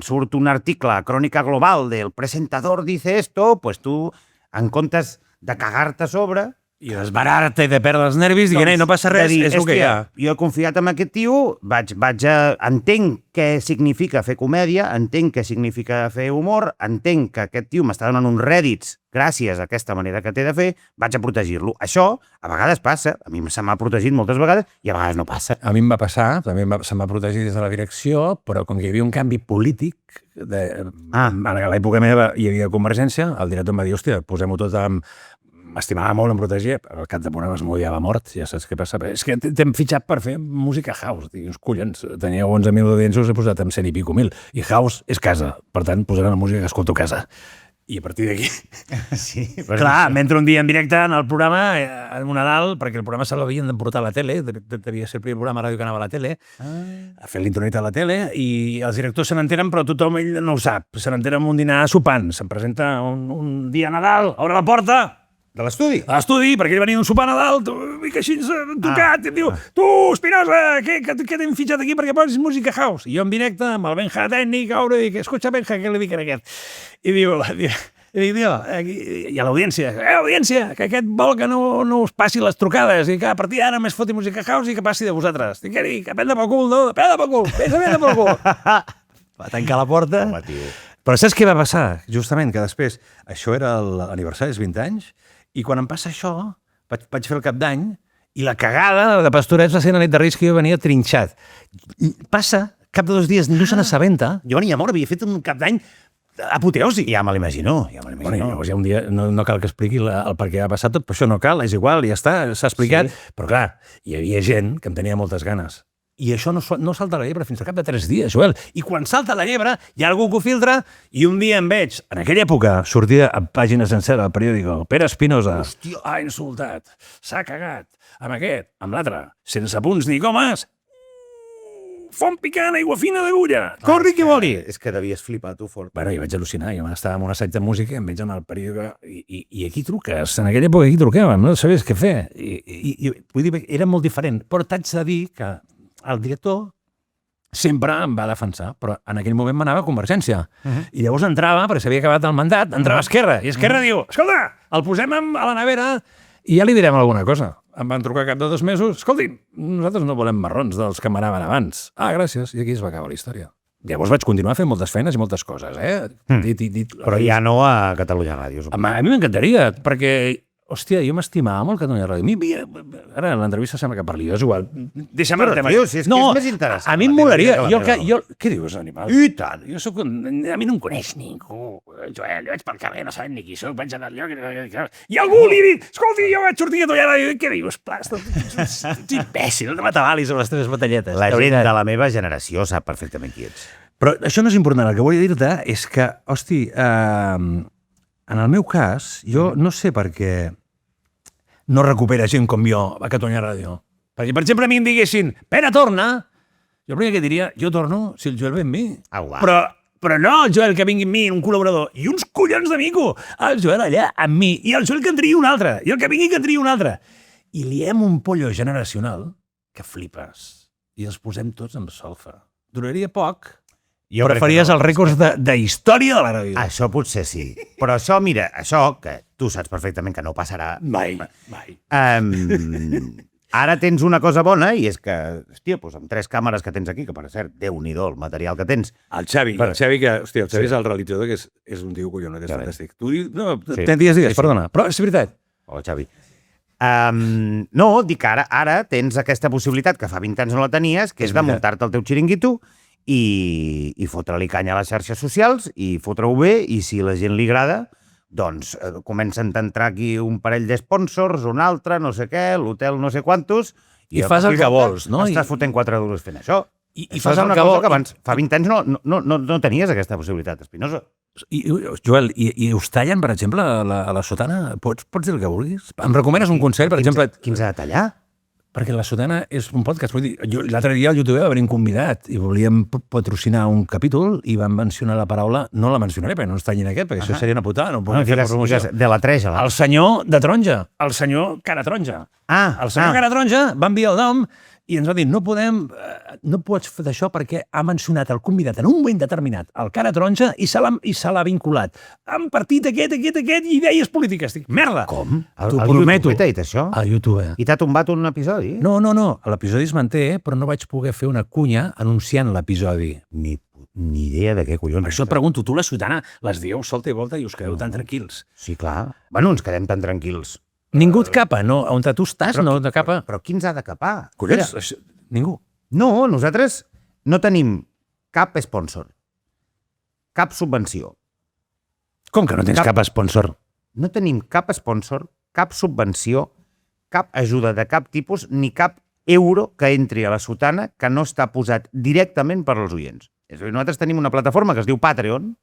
surt un article a Crònica Global del presentador dice esto, pues tu, en comptes de cagar-te a sobre... I desbarar-te i de perdre els nervis, dient, no passa res, és el que hi ha. Jo he confiat en aquest tio, entenc què significa fer comèdia, entenc què significa fer humor, entenc que aquest tio m'està donant uns rèdits gràcies a aquesta manera que té de fer, vaig a protegir-lo. Això a vegades passa, a mi se m'ha protegit moltes vegades i a vegades no passa. A mi em va passar, també se m'ha protegit des de la direcció, però com que hi havia un canvi polític, a l'època meva hi havia Convergència, el director em va dir, hòstia, posem-ho tot amb... M'estimava molt, em protegia, però al cap de programes m'odiava mort, ja saps què passa. És que t'hem fitxat per fer música house. Dius, collons, teníeu 11.000 d'audiència, us he posat amb 100 i pico mil. I house és casa, per tant, posaran la música que escolto a casa. I a partir d'aquí... Sí, clar, m'entro un dia en directe en el programa, en un Nadal, perquè el programa se l'havien de portar a la tele, devia ser el primer programa de ràdio que anava a la tele, a fer l'introneta a la tele, i els directors se n'entenen, però tothom ell no ho sap. Se n'entenen amb un dinar sopant. Se'n presenta un dia a Nadal, obre la porta... De l'estudi? A l'estudi, perquè ell venia d'un sopar a Nadal, i que així tocat, i em diu, tu, Espinosa, què t'hem fitxat aquí perquè posis música house? I jo en directe, amb el Benja tècnic, i que escolta, Benja, què li dic a aquest? I diu, i a l'audiència, audiència, que aquest vol que no us passi les trucades i que a partir d'ara més foti música house i que passi de vosaltres. I què dic? Que prendre pel cul, no? Prendre pel cul, prendre pel cul. Va tancar la porta. Home, tio. Però saps què va passar? Justament que després, això era l'aniversari dels 20 anys, i quan em passa això, vaig fer el cap d'any, i la cagada de Pastorets va ser la nit de Reis que jo venia trinxat. I passa, cap de 2 dies no se n'assabenta, jo venia mort, havia fet un cap d'any apoteosi. Ja me l'imagino. Bueno, llavors ja un dia no cal que expliqui el per què va passar tot, però això no cal, és igual, ja està, s'ha explicat. Sí. Però clar, hi havia gent que em tenia moltes ganes. I això no salta la llebre fins al cap de 3 dies, Joel. I quan salta la llebre, hi ha algú que ho filtra, i un dia em veig, en aquella època, sortia a pàgina sencera del periòdico, Pere Espinosa, hòstia, ha insultat, s'ha cagat, amb aquest, amb l'altre, sense punts ni comes, font picant, aigua fina d'agulla, corri qui voli. És que devies flipar tu fort. Bueno, jo vaig al·lucinar, jo estava en un assaig de música, em veig en el periòdico, i aquí truques, en aquella època aquí truquàvem, no sabies què fer. I vull dir, era molt diferent, però t'haig de dir que el director sempre em va defensar, però en aquell moment m'anava a Convergència. I llavors entrava, perquè s'havia acabat el mandat, entrava a Esquerra, i Esquerra diu, escolta, el posem a la nevera i ja li direm alguna cosa. Em van trucar cap de 2 mesos, escolti'm, nosaltres no volem marrons dels que manaven abans. Ah, gràcies, i aquí es va acabar la història. Llavors vaig continuar fent moltes feines i moltes coses, Però ja no a Catalunya Ràdio. A mi m'encantaria, perquè... Hòstia, jo m'estimava molt Catalunya Ràdio. Ara l'entrevista sembla que parli, és igual. Deixa'm el tema. Tio, si és que és més interessant. A mi em molaria. Què dius, animal? I tant. A mi no em coneix ningú. Joel, jo vaig pel carrer, no saben ni qui soc, vaig anar al lloc... I algú li diu, escolti, jo vaig sortir a Catalunya Ràdio. Què dius? Ets imbècil, no te m'atabalis amb les teves batalletes. La gent de la meva generació sap perfectament qui ets. Però això no és important. El que vull dir-te és que, hosti, en el meu cas, jo no sé per què no recupera gent com jo a Catalunya Ràdio. Perquè, per exemple, a mi em diguessin, Pere, torna, jo el primer que diria, jo torno si el Joel ve amb mi. Però no el Joel que vingui amb mi, un col·laborador, i uns collons d'amico, el Joel allà amb mi, i el Joel que en tria un altre, i el que vingui que en tria un altre. I liem un pollo generacional que flipes, i els posem tots amb solfa. Duraria poc, però faries els rècords de història de la ràdio. Això potser sí. Però això, mira, això, que tu saps perfectament que no passarà... Mai. Ara tens una cosa bona, i és que, hòstia, doncs amb 3 càmeres que tens aquí, que per cert, Déu-n'hi-do el material que tens. El Xavi és el realitzador, que és un tio collonat, és fantàstic. Tu dius, no, digues, perdona, però és veritat. Hola, Xavi. No, dic que ara tens aquesta possibilitat que fa 20 anys no la tenies, que és de muntar-te el teu xiringuito i fotre-li canya a les xarxes socials i fotre-ho bé, i si la gent li agrada, doncs comencen a entrar aquí un parell d'esponsors, un altre, no sé què, l'hotel no sé quantos... I fas el que vols, no? Estàs fotent 4 duros fent això. I fas el que vols. Abans, fa 20 anys no tenies aquesta possibilitat, Espinosa. Joel, i us tallen, per exemple, a la sotana? Pots dir el que vulguis? Em recomanes un consell, per exemple... Qui ens ha de tallar? Perquè la sotana és un podcast. L'altre dia al YouTube va haver un convidat i volíem patrocinar un capítol i vam mencionar la paraula... No la mencionaré perquè no ens tallin aquest, perquè això seria una putada. No podem fer promoció. De la treja. El senyor de taronja. El senyor cara taronja. El senyor cara taronja va enviar el nom i ens va dir, no pots fer això perquè ha mencionat el convidat en un moment determinat, el cara taronja, i se l'ha vinculat. Han partit aquest i idees polítiques. Dic, merda! Com? T'ho prometo. T'ha dit això? Al YouTube. I t'ha tombat un episodi? No. L'episodi es manté, però no vaig poder fer una cunya anunciant l'episodi. Ni idea de què collons. Per això et pregunto, tu la sotana les dieu solta i volta i us quedeu tan tranquils. Sí, clar. Bueno, ens quedem tan tranquils. Ningú et capa, no? On tu estàs no et capa. Però qui ens ha de capar? Collons, ningú. No, nosaltres no tenim cap sponsor, cap subvenció. Com que no tens cap sponsor? No tenim cap sponsor, cap subvenció, cap ajuda de cap tipus, ni cap euro que entri a la sotana que no està posat directament per als oients. És a dir, nosaltres tenim una plataforma que es diu Patreon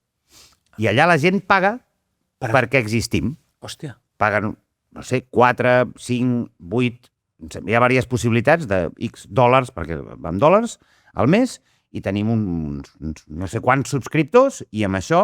i allà la gent paga perquè existim. Hòstia. Paguen, no sé, 4, 5, 8... Hi ha diverses possibilitats de X dòlars, perquè va en dòlars, al mes, i tenim uns no sé quants subscriptors, i amb això...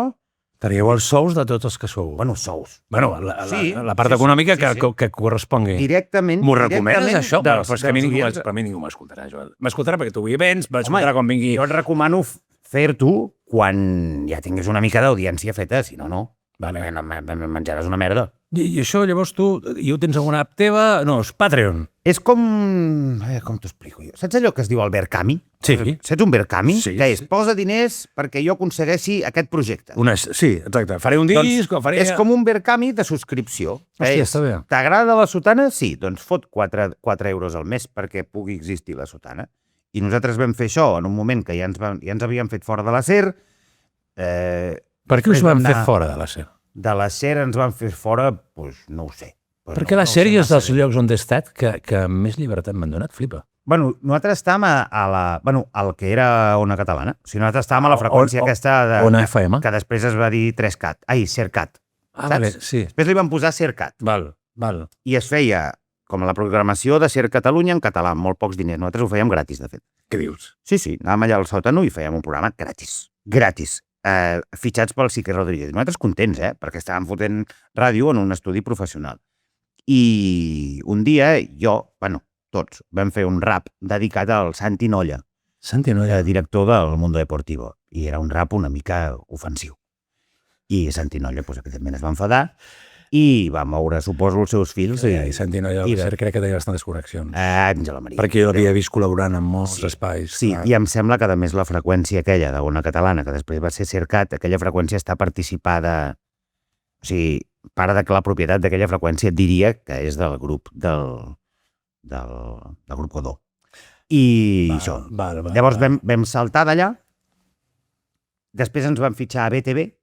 Tragueu els sous de tots els que sou. Bueno, sous. Bueno, la part econòmica que correspongui. Directament. M'ho recomanes, això? Però és que a mi ningú m'escoltarà, Joel. M'escoltarà perquè tu vull vens, m'escoltarà quan vingui... Jo et recomano fer-t'ho quan ja tinguis una mica d'audiència feta, si no, no. Vale. Menjaràs una merda. I això, llavors, tu ho tens alguna app teva? No, és Patreon. És com... Com t'ho explico jo? Saps allò que es diu el Verkami? Sí. Saps un Verkami? Sí. Que és, posa diners perquè jo aconsegueixi aquest projecte. Sí, exacte. Faré un disc o faré... És com un Verkami de subscripció. Hòstia, està bé. T'agrada la sotana? Sí, doncs fot 4 euros al mes perquè pugui existir la sotana. I nosaltres vam fer això en un moment que ja ens havíem fet fora de la SER. Per què us vam fer fora de la SER? De la SER ens van fer fora, doncs no ho sé. Perquè la SER és dels llocs on he estat que més llibertat m'han donat, flipa. Bueno, nosaltres estàvem al que era Ona Catalana. O sigui, nosaltres estàvem a la freqüència aquesta... Ona FM. Que després es va dir 3CAT. Ai, SERCAT. Ah, vale, sí. Després li van posar SERCAT. Val. I es feia com la programació de SER Catalunya en català, amb molt pocs diners. Nosaltres ho fèiem gratis, de fet. Què dius? Sí, anàvem allà al sòtano i fèiem un programa gratis. Fitxats pel Sique Rodríguez. Nosaltres contents, perquè estàvem fotent ràdio en un estudi professional. I un dia tots vam fer un rap dedicat al Santi Nolla. Santi Nolla. Director del Mundo Deportivo. I era un rap una mica ofensiu. I Santi Nolla, evidentment, es va enfadar i va moure, suposo, els seus fills. I Santi Nolla, crec que tenia bastantes connexions. Àngela Maria. Perquè jo l'havia vist col·laborant en molts espais. Sí, i em sembla que, a més, la freqüència aquella d'Ona Catalana, que després va ser SERCAT, aquella freqüència està participada... O sigui, part de que la propietat d'aquella freqüència diria que és del grup del grup Godó. I això. Llavors vam saltar d'allà, després ens van fitxar a BTV,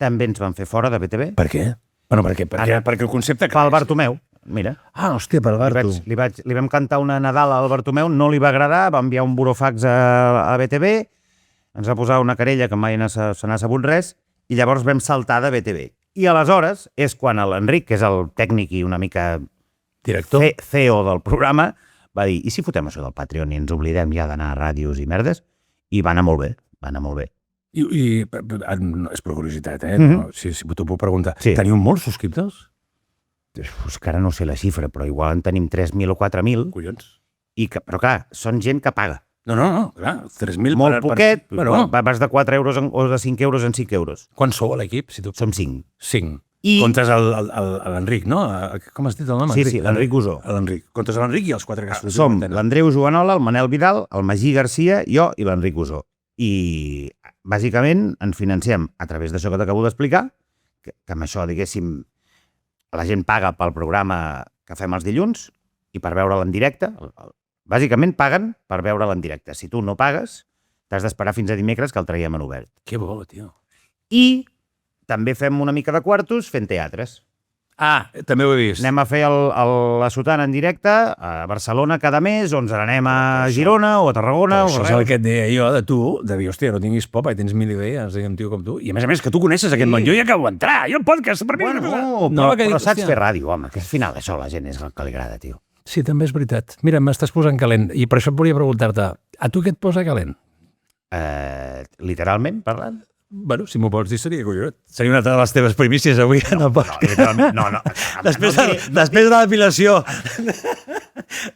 també ens van fer fora de BTV. Per què? Bueno, perquè el concepte... Pel Bartomeu, mira. Ah, hòstia, pel Barto. Li vam cantar una Nadal al Bartomeu, no li va agradar, va enviar un burofax a BTV, ens va posar una querella que mai se n'ha sabut res, i llavors vam saltar de BTV. I aleshores és quan l'Enric, que és el tècnic i una mica director, CEO del programa, va dir, i si fotem això del Patreon i ens oblidem ja d'anar a ràdios i merdes? I va anar molt bé. I és per curiositat, si t'ho puc preguntar. Sí. Teniu molts subscriptors? És que ara no sé la xifra, però igual en tenim 3.000 o 4.000. Collons. Però clar, són gent que paga. No, clar, 3.000... Molt poquet, vas de 4 euros o de 5 euros en 5 euros. Quan sou a l'equip? Som 5. 5. Comptes l'Enric, no? Com has dit el nom? Sí, l'Enric Gusó. Comptes l'Enric i els 4 que estudien. Som l'Andreu Joanola, el Manel Vidal, el Magí Garcia, jo i l'Enric Gusó. I, bàsicament, ens financem a través d'això que t'acabo d'explicar, que amb això, diguéssim, la gent paga pel programa que fem els dilluns i per veure'l en directe. Bàsicament paguen per veure'l en directe. Si tu no pagues, t'has d'esperar fins a dimecres que el traiem en obert. Que bo, tio. I també fem una mica de quartos fent teatres. Ah, també ho he vist. Anem a fer la sotana en directe a Barcelona cada mes, o ens n'anem a Girona o a Tarragona. Això és el que et deia jo de tu, de dir, hòstia, no tinguis por, tens mil idees, un tio com tu. I a més, que tu coneixes aquest món. Jo ja acabo d'entrar, jo el podcast, per mi... Bueno, però saps fer ràdio, home, que al final això a la gent és el que li agrada, tio. Sí, també és veritat. Mira, m'estàs posant calent, i per això et volia preguntar-te, a tu què et posa calent? Literalment, parlant? Bueno, si m'ho pots dir, seria collonat. Seria una de les teves primícies avui. No. Després de l'apilació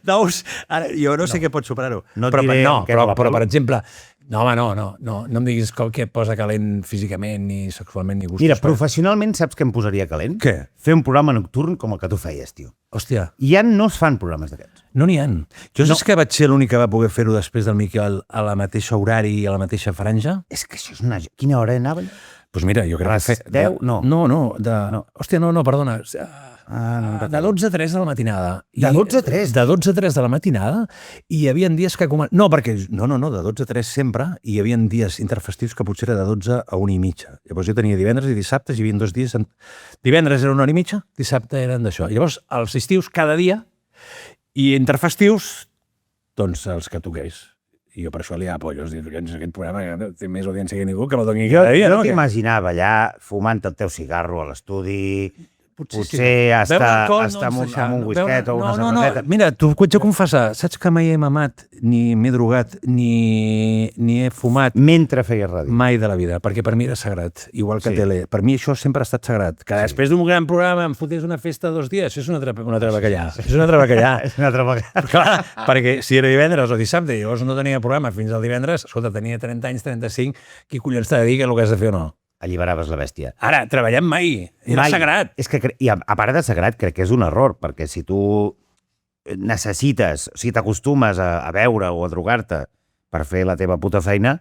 d'ous, ara, jo no sé què pot superar-ho. Però, per exemple, no em diguis què et posa calent físicament, ni sexualment, ni gustos. Mira, professionalment saps què em posaria calent? Què? Fer un programa nocturn com el que tu feies, tio. Hòstia. Ja no es fan programes d'aquests. No n'hi ha. Jo és que vaig ser l'únic que va poder fer-ho després del Miquel a la mateixa horari i a la mateixa franja. És que això és una... Quina hora anava? Doncs mira, jo crec que... 10? No. Hòstia, no, perdona. De 12 a 3 de la matinada. De 12 a 3? De 12 a 3 de la matinada, i hi havia dies que... No, perquè... No, de 12 a 3 sempre, i hi havia dies interfestius que potser era de 12 a 1 i mitja. Llavors jo tenia divendres i dissabtes, hi havia 2 dies... Divendres era 1 hora i mitja, dissabte eren d'això. Llavors, els estius, cada dia, i interfestius, doncs els que toqués. I jo per això li apollo. Aquest programa té més audiència que ningú, que me'l doni cada dia. Jo t'imaginava allà fumant el teu cigarro a l'estudi, potser hasta amb un whisket o una cerveseta. Mira, t'ho vaig a confessar. Saps que mai he mamat, ni m'he drogat, ni he fumat? Mentre feies ràdio. Mai de la vida, perquè per mi era sagrat, igual que tele. Per mi això sempre ha estat sagrat. Que després d'un gran programa em fotés una festa 2 dies, això és un altre bacallà. És un altre bacallà. Clar, perquè si era divendres o dissabte, llavors no tenia programa fins al divendres, escolta, tenia 30 anys, 35, qui collons t'ha de dir que el que has de fer o no? Alliberaves la bèstia. Ara, treballem mai. Era sagrat. És que, i a part de sagrat, crec que és un error, perquè si tu necessites, si t'acostumes a beure o a drogar-te per fer la teva puta feina,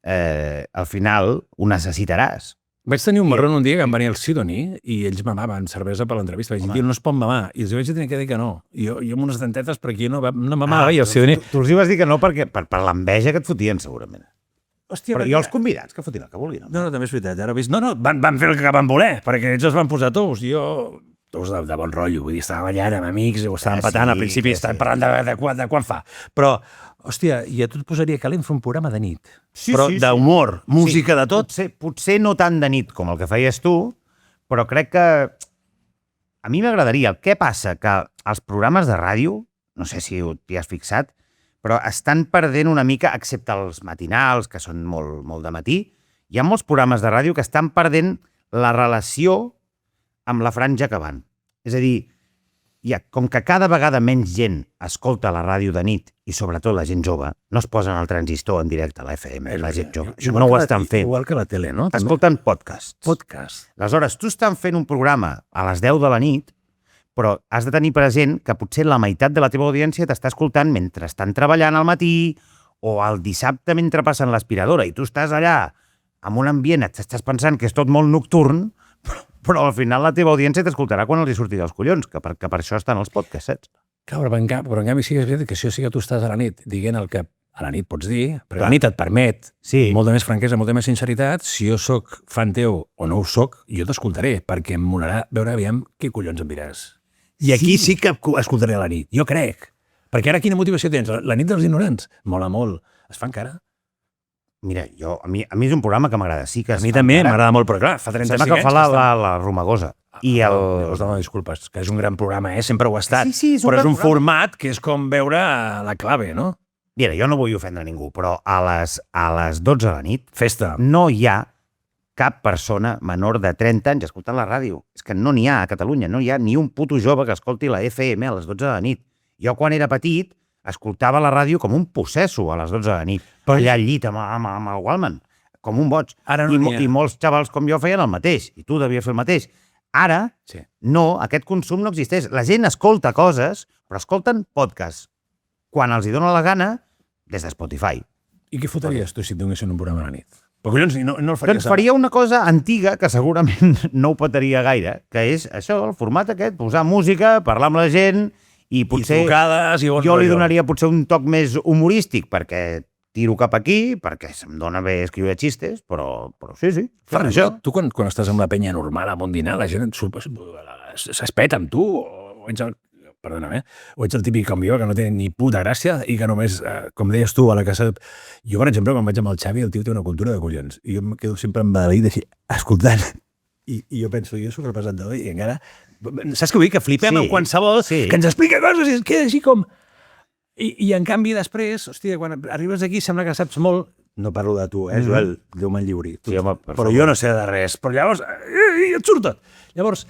al final ho necessitaràs. Vaig tenir un marrón un dia que em venia el Sidoni i ells mamaven cervesa per l'entrevista. Vaig dir, no es pot mamar. I els vaig tenir que dir que no. Jo amb unes dentetes per aquí no mamava. I el Sidoni... Tu els hi vas dir que no perquè per l'enveja que et fotien, segurament. Hòstia, però jo els convidats que fotin el que vulguin. No, també és veritat. Ara vist... No, van fer el que van voler, perquè ells els van posar tous. Jo... Tous de bon rotllo. Vull dir, estàvem ballant amb amics, ho estàvem patant. Al principi estàvem parlant de quan fa. Però, hòstia, i a tu et posaria calent fer un programa de nit. Però d'humor, música, de tot. Potser no tant de nit com el que feies tu, però crec que a mi m'agradaria. Què passa? Que els programes de ràdio, no sé si t'hi has fixat, però estan perdent una mica, excepte els matinals, que són molt de matí, hi ha molts programes de ràdio que estan perdent la relació amb la franja que van. És a dir, com que cada vegada menys gent escolta la ràdio de nit, i sobretot la gent jove, no es posen al transistor en directe a la FM, la gent jove. Això no ho estan fent. Igual que la tele, no? Escolten podcasts. Podcast. Aleshores, tu estan fent un programa a les 10 de la nit, però has de tenir present que potser la meitat de la teva audiència t'està escoltant mentre estan treballant al matí o al dissabte mentre passen l'aspiradora i tu estàs allà amb un ambient, estàs pensant que és tot molt nocturn, però al final la teva audiència t'escoltarà quan els hi surti dels collons, que per això estan els podcasts, saps? Clar, però en canvi sí que és veritat que si sí que tu estàs a la nit dient el que a la nit pots dir, perquè la nit et permet molta més franquesa, molta més sinceritat. Si jo sóc fan teu o no ho sóc, jo t'escoltaré, perquè em molarà veure aviam què collons em diràs. I aquí sí que escoltaré a la nit, jo crec. Perquè ara quina motivació tens? La nit dels ignorants? Mola molt. Es fa encara? Mira, a mi és un programa que m'agrada. Sí que a mi també m'agrada molt, però clar, fa 35 anys... Sembla que fa la Romagosa. Disculpes, que és un gran programa, sempre ho ha estat. Sí, però és un format que és com veure la clave, no? Mira, jo no vull ofendre ningú, però a les 12 de la nit... Festa. No hi ha cap persona menor de 30 anys escoltant la ràdio. És que no n'hi ha a Catalunya, no hi ha ni un puto jove que escolti la FM a les 12 de la nit. Jo, quan era petit, escoltava la ràdio com un possesso a les 12 de la nit, allà al llit amb el Wallman, com un boig. I molts xavals com jo feien el mateix, i tu devies fer el mateix. Ara, no, aquest consum no existeix. La gent escolta coses, però escolten podcasts. Quan els hi dona la gana, des de Spotify. I què fotries tu si et donessin un programa a la nit? Però collons, no el faries... Doncs faria una cosa antiga que segurament no ho petaria gaire, que és això, el format aquest, posar música, parlar amb la gent i potser... I trucades i bon jo li rotllo. donaria potser un toc més humorístic perquè tiro cap aquí, perquè se'm dona bé escriure xistes, però sí. Ferran, tu quan estàs amb la penya normal amb un dinar, la gent s'espeta amb tu o ets el... Perdona, o ets el típic com jo, que no té ni puta gràcia i que només, com deies tu, a la casa... Jo, per exemple, quan vaig amb el Xavi, el tio té una cultura de collons. I jo em quedo sempre embadalit així, escoltant. I jo penso, jo soc representador i encara... Saps què vull dir? Que flipem amb qualsevol, que ens explica coses i es queda així com... I en canvi, després, hòstia, quan arribes aquí sembla que saps molt... No parlo de tu, Joel, Déu me'n lliuri. Sí, home, però jo no sé de res. Però llavors, et surt tot. Llavors,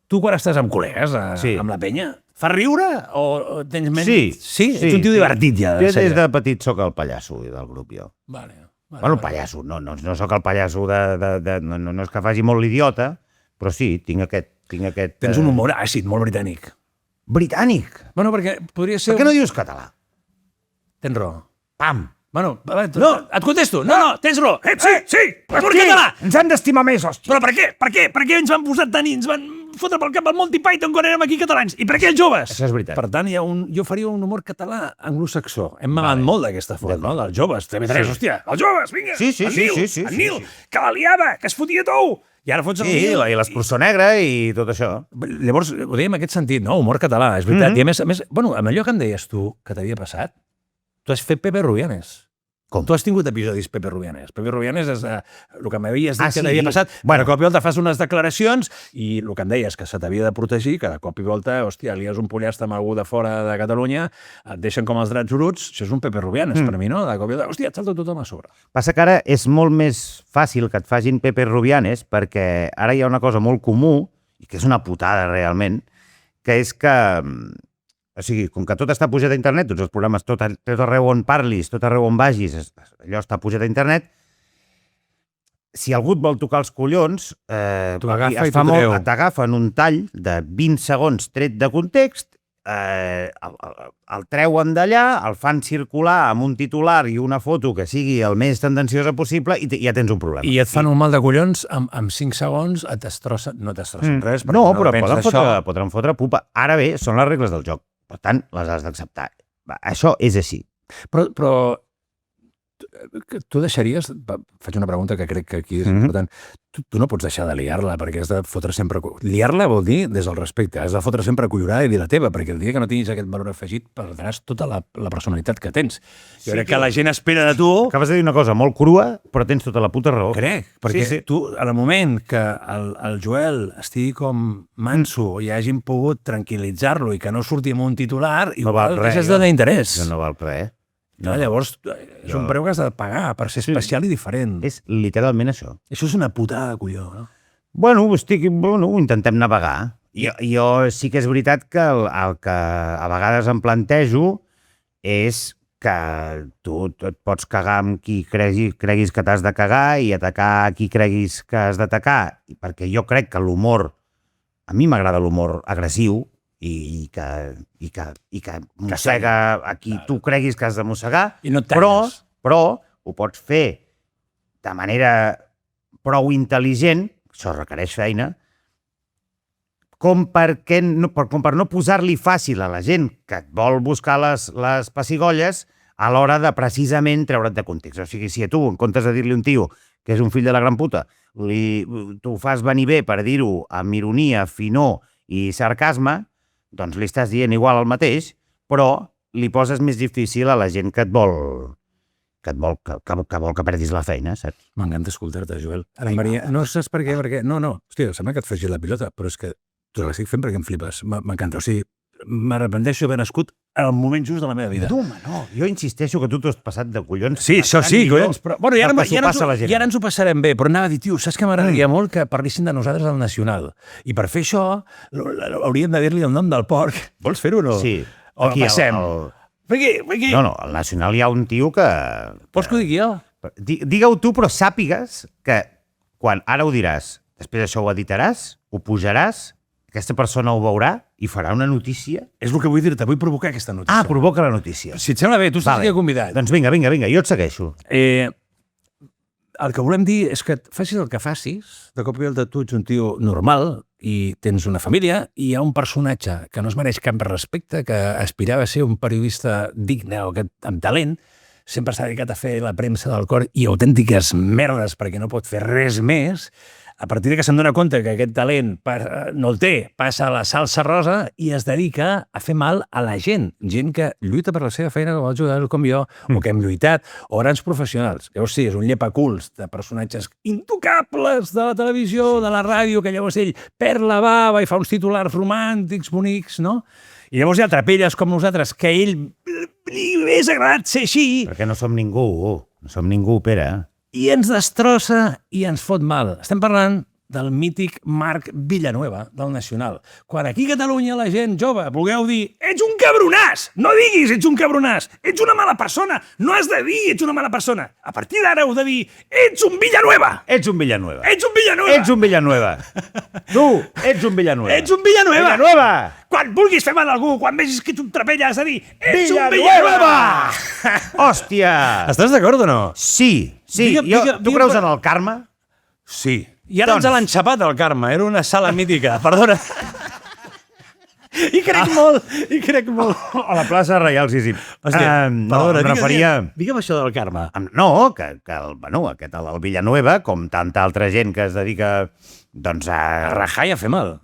tu quan estàs amb col·legues, amb la penya, fa riure o tens menys... Sí? Ets un tio divertit ja. Des de petit sóc el pallasso del grup, jo. Vale. Bueno, el pallasso, no sóc el pallasso no és que faci molt l'idiota, però sí, tinc aquest... Tens un humor àcid, molt britànic. Britànic? Bueno, perquè podria ser... Per què no dius català? Tens raó. Pam! Bueno, et contesto. No, tens raó. Sí, humor català! Ens han d'estimar més, hòstia! Però per què? Per què ens van posar tant i ens van fotre pel cap el Monty Python quan érem aquí catalans? I per què els joves? Això és veritat. Per tant, jo faria un humor català anglosaxó. Hem mamat molt d'aquesta forma, no? Dels joves. TV3, hòstia, els joves, vinga! Sí. El Nil, que la liava, que es fotia tou! I ara fots el Nil. I l'Escurçó Negre i tot això. Llavors, ho deia en aquest sentit, no? Humor català, és veritat. I a més, bueno, amb allò que em deies tu, que t'havia passat, tu has fet Pepe Rubianes. Com? Tu has tingut episodis Pepe Rubianes. Pepe Rubianes és el que m'havies dit que t'havia passat. Bueno, de cop i volta fas unes declaracions i el que em deies, que se t'havia de protegir, que de cop i volta, hòstia, lies un pollastre amb algú de fora de Catalunya, et deixen com els drets bruts, això és un Pepe Rubianes per mi, no? De cop i volta, hòstia, et salta tothom a sobre. Passa que ara és molt més fàcil que et facin Pepe Rubianes perquè ara hi ha una cosa molt comú, i que és una putada realment, que és que... O sigui, com que tot està pujat a internet, tots els programes, tot arreu on parlis, tot arreu on vagis, allò està pujat a internet, si algú et vol tocar els collons, t'agafen un tall de 20 segons tret de context, el treuen d'allà, el fan circular amb un titular i una foto que sigui el més tendenciosa possible i ja tens un problema. I et fan un mal de collons, amb 5 segons et destrossen, no t'estrossen res. No, però poden fotre pupa. Ara bé, són les regles del joc. Per tant, les has d'acceptar. Això és així. Però tu deixaries... Faig una pregunta que crec que aquí és important. Tu no pots deixar de liar-la, perquè has de fotre sempre... Liar-la vol dir des del respecte. Has de fotre sempre collorada i dir la teva, perquè el dia que no tinguis aquest valor afegit perdràs tota la personalitat que tens. Jo crec que la gent espera de tu... Acabes de dir una cosa molt crua, però tens tota la puta raó. Crec, perquè tu, al moment que el Joel estigui com manso i hagin pogut tranquil·litzar-lo i que no surti amb un titular, igual deixes de donar interès. Això no val res. No, llavors, és un preu que has de pagar per ser especial i diferent. És literalment això. Això és una putada, colló, no? Bueno, intentem navegar. Jo sí que és veritat que el que a vegades em plantejo és que tu et pots cagar amb qui creguis que t'has de cagar i atacar a qui creguis que has d'atacar, perquè jo crec que l'humor, a mi m'agrada l'humor agressiu, i que mossega a qui tu creguis que has de mossegar, però ho pots fer de manera prou intel·ligent, això requereix feina, com per no posar-li fàcil a la gent que et vol buscar les pessigolles a l'hora de precisament treure't de context. O sigui, si a tu, en comptes de dir-li un tio que és un fill de la gran puta, tu fas venir bé per dir-ho amb ironia, finor i sarcasme, doncs li estàs dient igual el mateix, però li poses més difícil a la gent que vol que perdis la feina, saps? M'encanta escoltar-te, Joel. Ara, Maria, no saps per què? Perquè... No, hòstia, sembla que et faci la pilota, però és que tu l'estic fent perquè em flipes. M'encanta, o sigui, m'arrepenteixo d'haver nascut al moment just de la meva vida. No, jo insisteixo que tu t'ho has passat de collons. Sí, això sí, collons, però... Bueno, i ara ens ho passarem bé, però anava a dir, tio, saps que m'agradaria molt que parlissin de nosaltres al Nacional? I per fer això, hauríem de dir-li el nom del porc. Vols fer-ho o no? Sí. O el passem? Per què? No, al Nacional hi ha un tio que... Vols que ho digui jo? Digue-ho tu, però sàpigues que quan ara ho diràs, després això ho editaràs, ho pujaràs, aquesta persona ho veurà i farà una notícia. És el que vull dir-te, vull provocar aquesta notícia. Ah, provoca la notícia. Si et sembla bé, tu estàs aquí convidat. Doncs vinga, jo et segueixo. el que volem dir és que facis el que facis, de cop i volta tu ets un tio normal i tens una família i hi ha un personatge que no es mereix cap respecte, que aspirava a ser un periodista digne o amb talent, sempre s'ha dedicat a fer la premsa del cor i autèntiques merdes perquè no pot fer res més. A partir que se'n dona compte que aquest talent no el té, passa a la salsa rosa i es dedica a fer mal a la gent. Gent que lluita per la seva feina, com el jugador com jo, o que hem lluitat, o grans professionals. Llavors sí, és un llepaculs de personatges intocables de la televisió, de la ràdio, que llavors ell perd la bava i fa uns titulars romàntics, bonics, no? I llavors hi ha trapelles com nosaltres, que a ell li hagués agradat ser així. Perquè no som ningú, Pere. I ens destrossa i ens fot mal. Estem parlant del mític Marc Villanueva, del Nacional. Quan aquí a Catalunya la gent jove vulgueu dir ets un cabronàs! No diguis ets un cabronàs! Ets una mala persona! No has de dir ets una mala persona! A partir d'ara heu de dir ets un Villanueva! Ets un Villanueva! Ets un Villanueva! Ets un Villanueva! Tu, ets un Villanueva! Ets un Villanueva! Villanueva! Quan vulguis fer mal a algú, quan vegis que ets un trapella, has de dir ets Villanueva! un Villanueva! Hòstia! Estàs d'acord o no? Sí. Tu creus en el karma? Sí. I ara ens l'han xapat el karma. Era una sala mítica. Perdona. I crec molt. A la plaça Reial, sí. Hòstia, perdona, em referia... Digue'm això del karma. No, que el Villanueva, com tanta altra gent que es dedica doncs a rajar i a fer mal.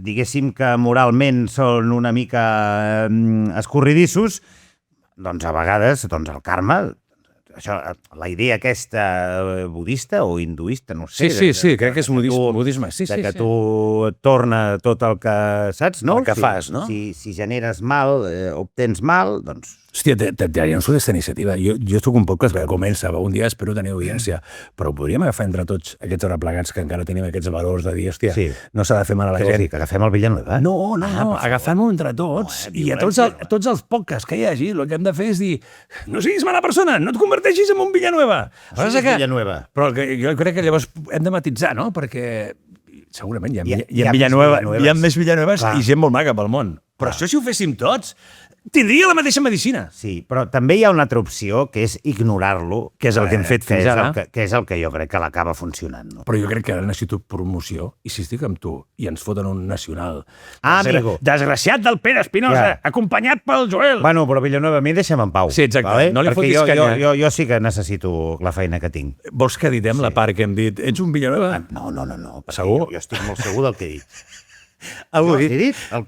Diguéssim que moralment són una mica escorridissos, doncs a vegades el karma... Això, la idea aquesta budista o hinduista, no sé. Sí, crec que és budisme. Sí, que tu et torna tot el que saps, no? El que fas, no? Si generes mal, obtens mal, doncs... Hòstia, t'agradaria aquesta iniciativa. Jo soc un podcast que comença, un dia espero tenir audiència, però podríem agafar entre tots aquests arreplegats que encara tenim aquests valors de dir, hòstia, no s'ha de fer mal a la gent. Que agafem el Villanueva? No, agafem-ho entre tots. I a tots els podcasts que hi hagi, el que hem de fer és dir, no siguis mala persona, no et converteixis en un Villanueva. Villanueva. Però jo crec que llavors hem de matitzar, no? Perquè segurament hi ha més Villanueves i gent molt maca pel món. Però això si ho féssim tots, tindria la mateixa medicina. Sí, però també hi ha una altra opció, que és ignorar-lo. Que és el que hem fet fins ara. Que és el que jo crec que l'acaba funcionant. No? Però jo crec que ara necessito promoció, i si estic amb tu i ens foten un nacional... amigo. Desgraciat del Pere Espinosa, acompanyat pel Joel. Bueno, però Villanueva, a mi deixa'm en pau. Sí, exacte. Vale? No li fotis canya. Jo sí que necessito la feina que tinc. Vols que editem la part que hem dit ets un Villanueva? No. Segur? Jo estic molt segur del que he dit. Avui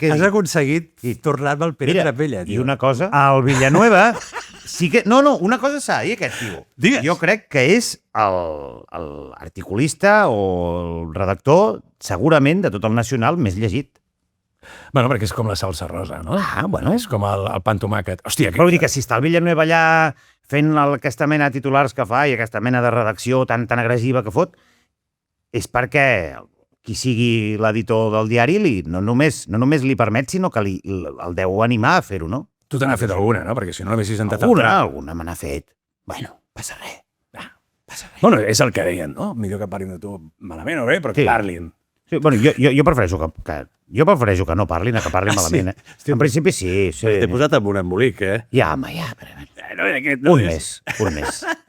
has aconseguit tornar-me el Pere Trapella, tio. I una cosa, el Villanueva sí que... No, una cosa s'ha de dir, aquest tio. Digues. Jo crec que és l'articulista o el redactor, segurament, de tot el Nacional més llegit. Bueno, perquè és com la salsa rosa, no? Bueno. És com el pa amb tomàquet. Hòstia, però vull dir que si està el Villanueva allà fent aquesta mena de titulars que fa i aquesta mena de redacció tan agressiva que fot, és perquè qui sigui l'editor del diari no només li permet, sinó que el deu animar a fer-ho, no? Tu te n'ha fet alguna, no? Perquè si no l'haguessis intentat... Alguna me n'ha fet. Bueno, passa res. Bueno, és el que deien, no? Millor que parlin de tu malament o bé, però que parlin. Sí, bueno, jo prefereixo que no parlin, que parlin malament. En principi sí. T'he posat amb un embolic, eh? Ja. Un mes.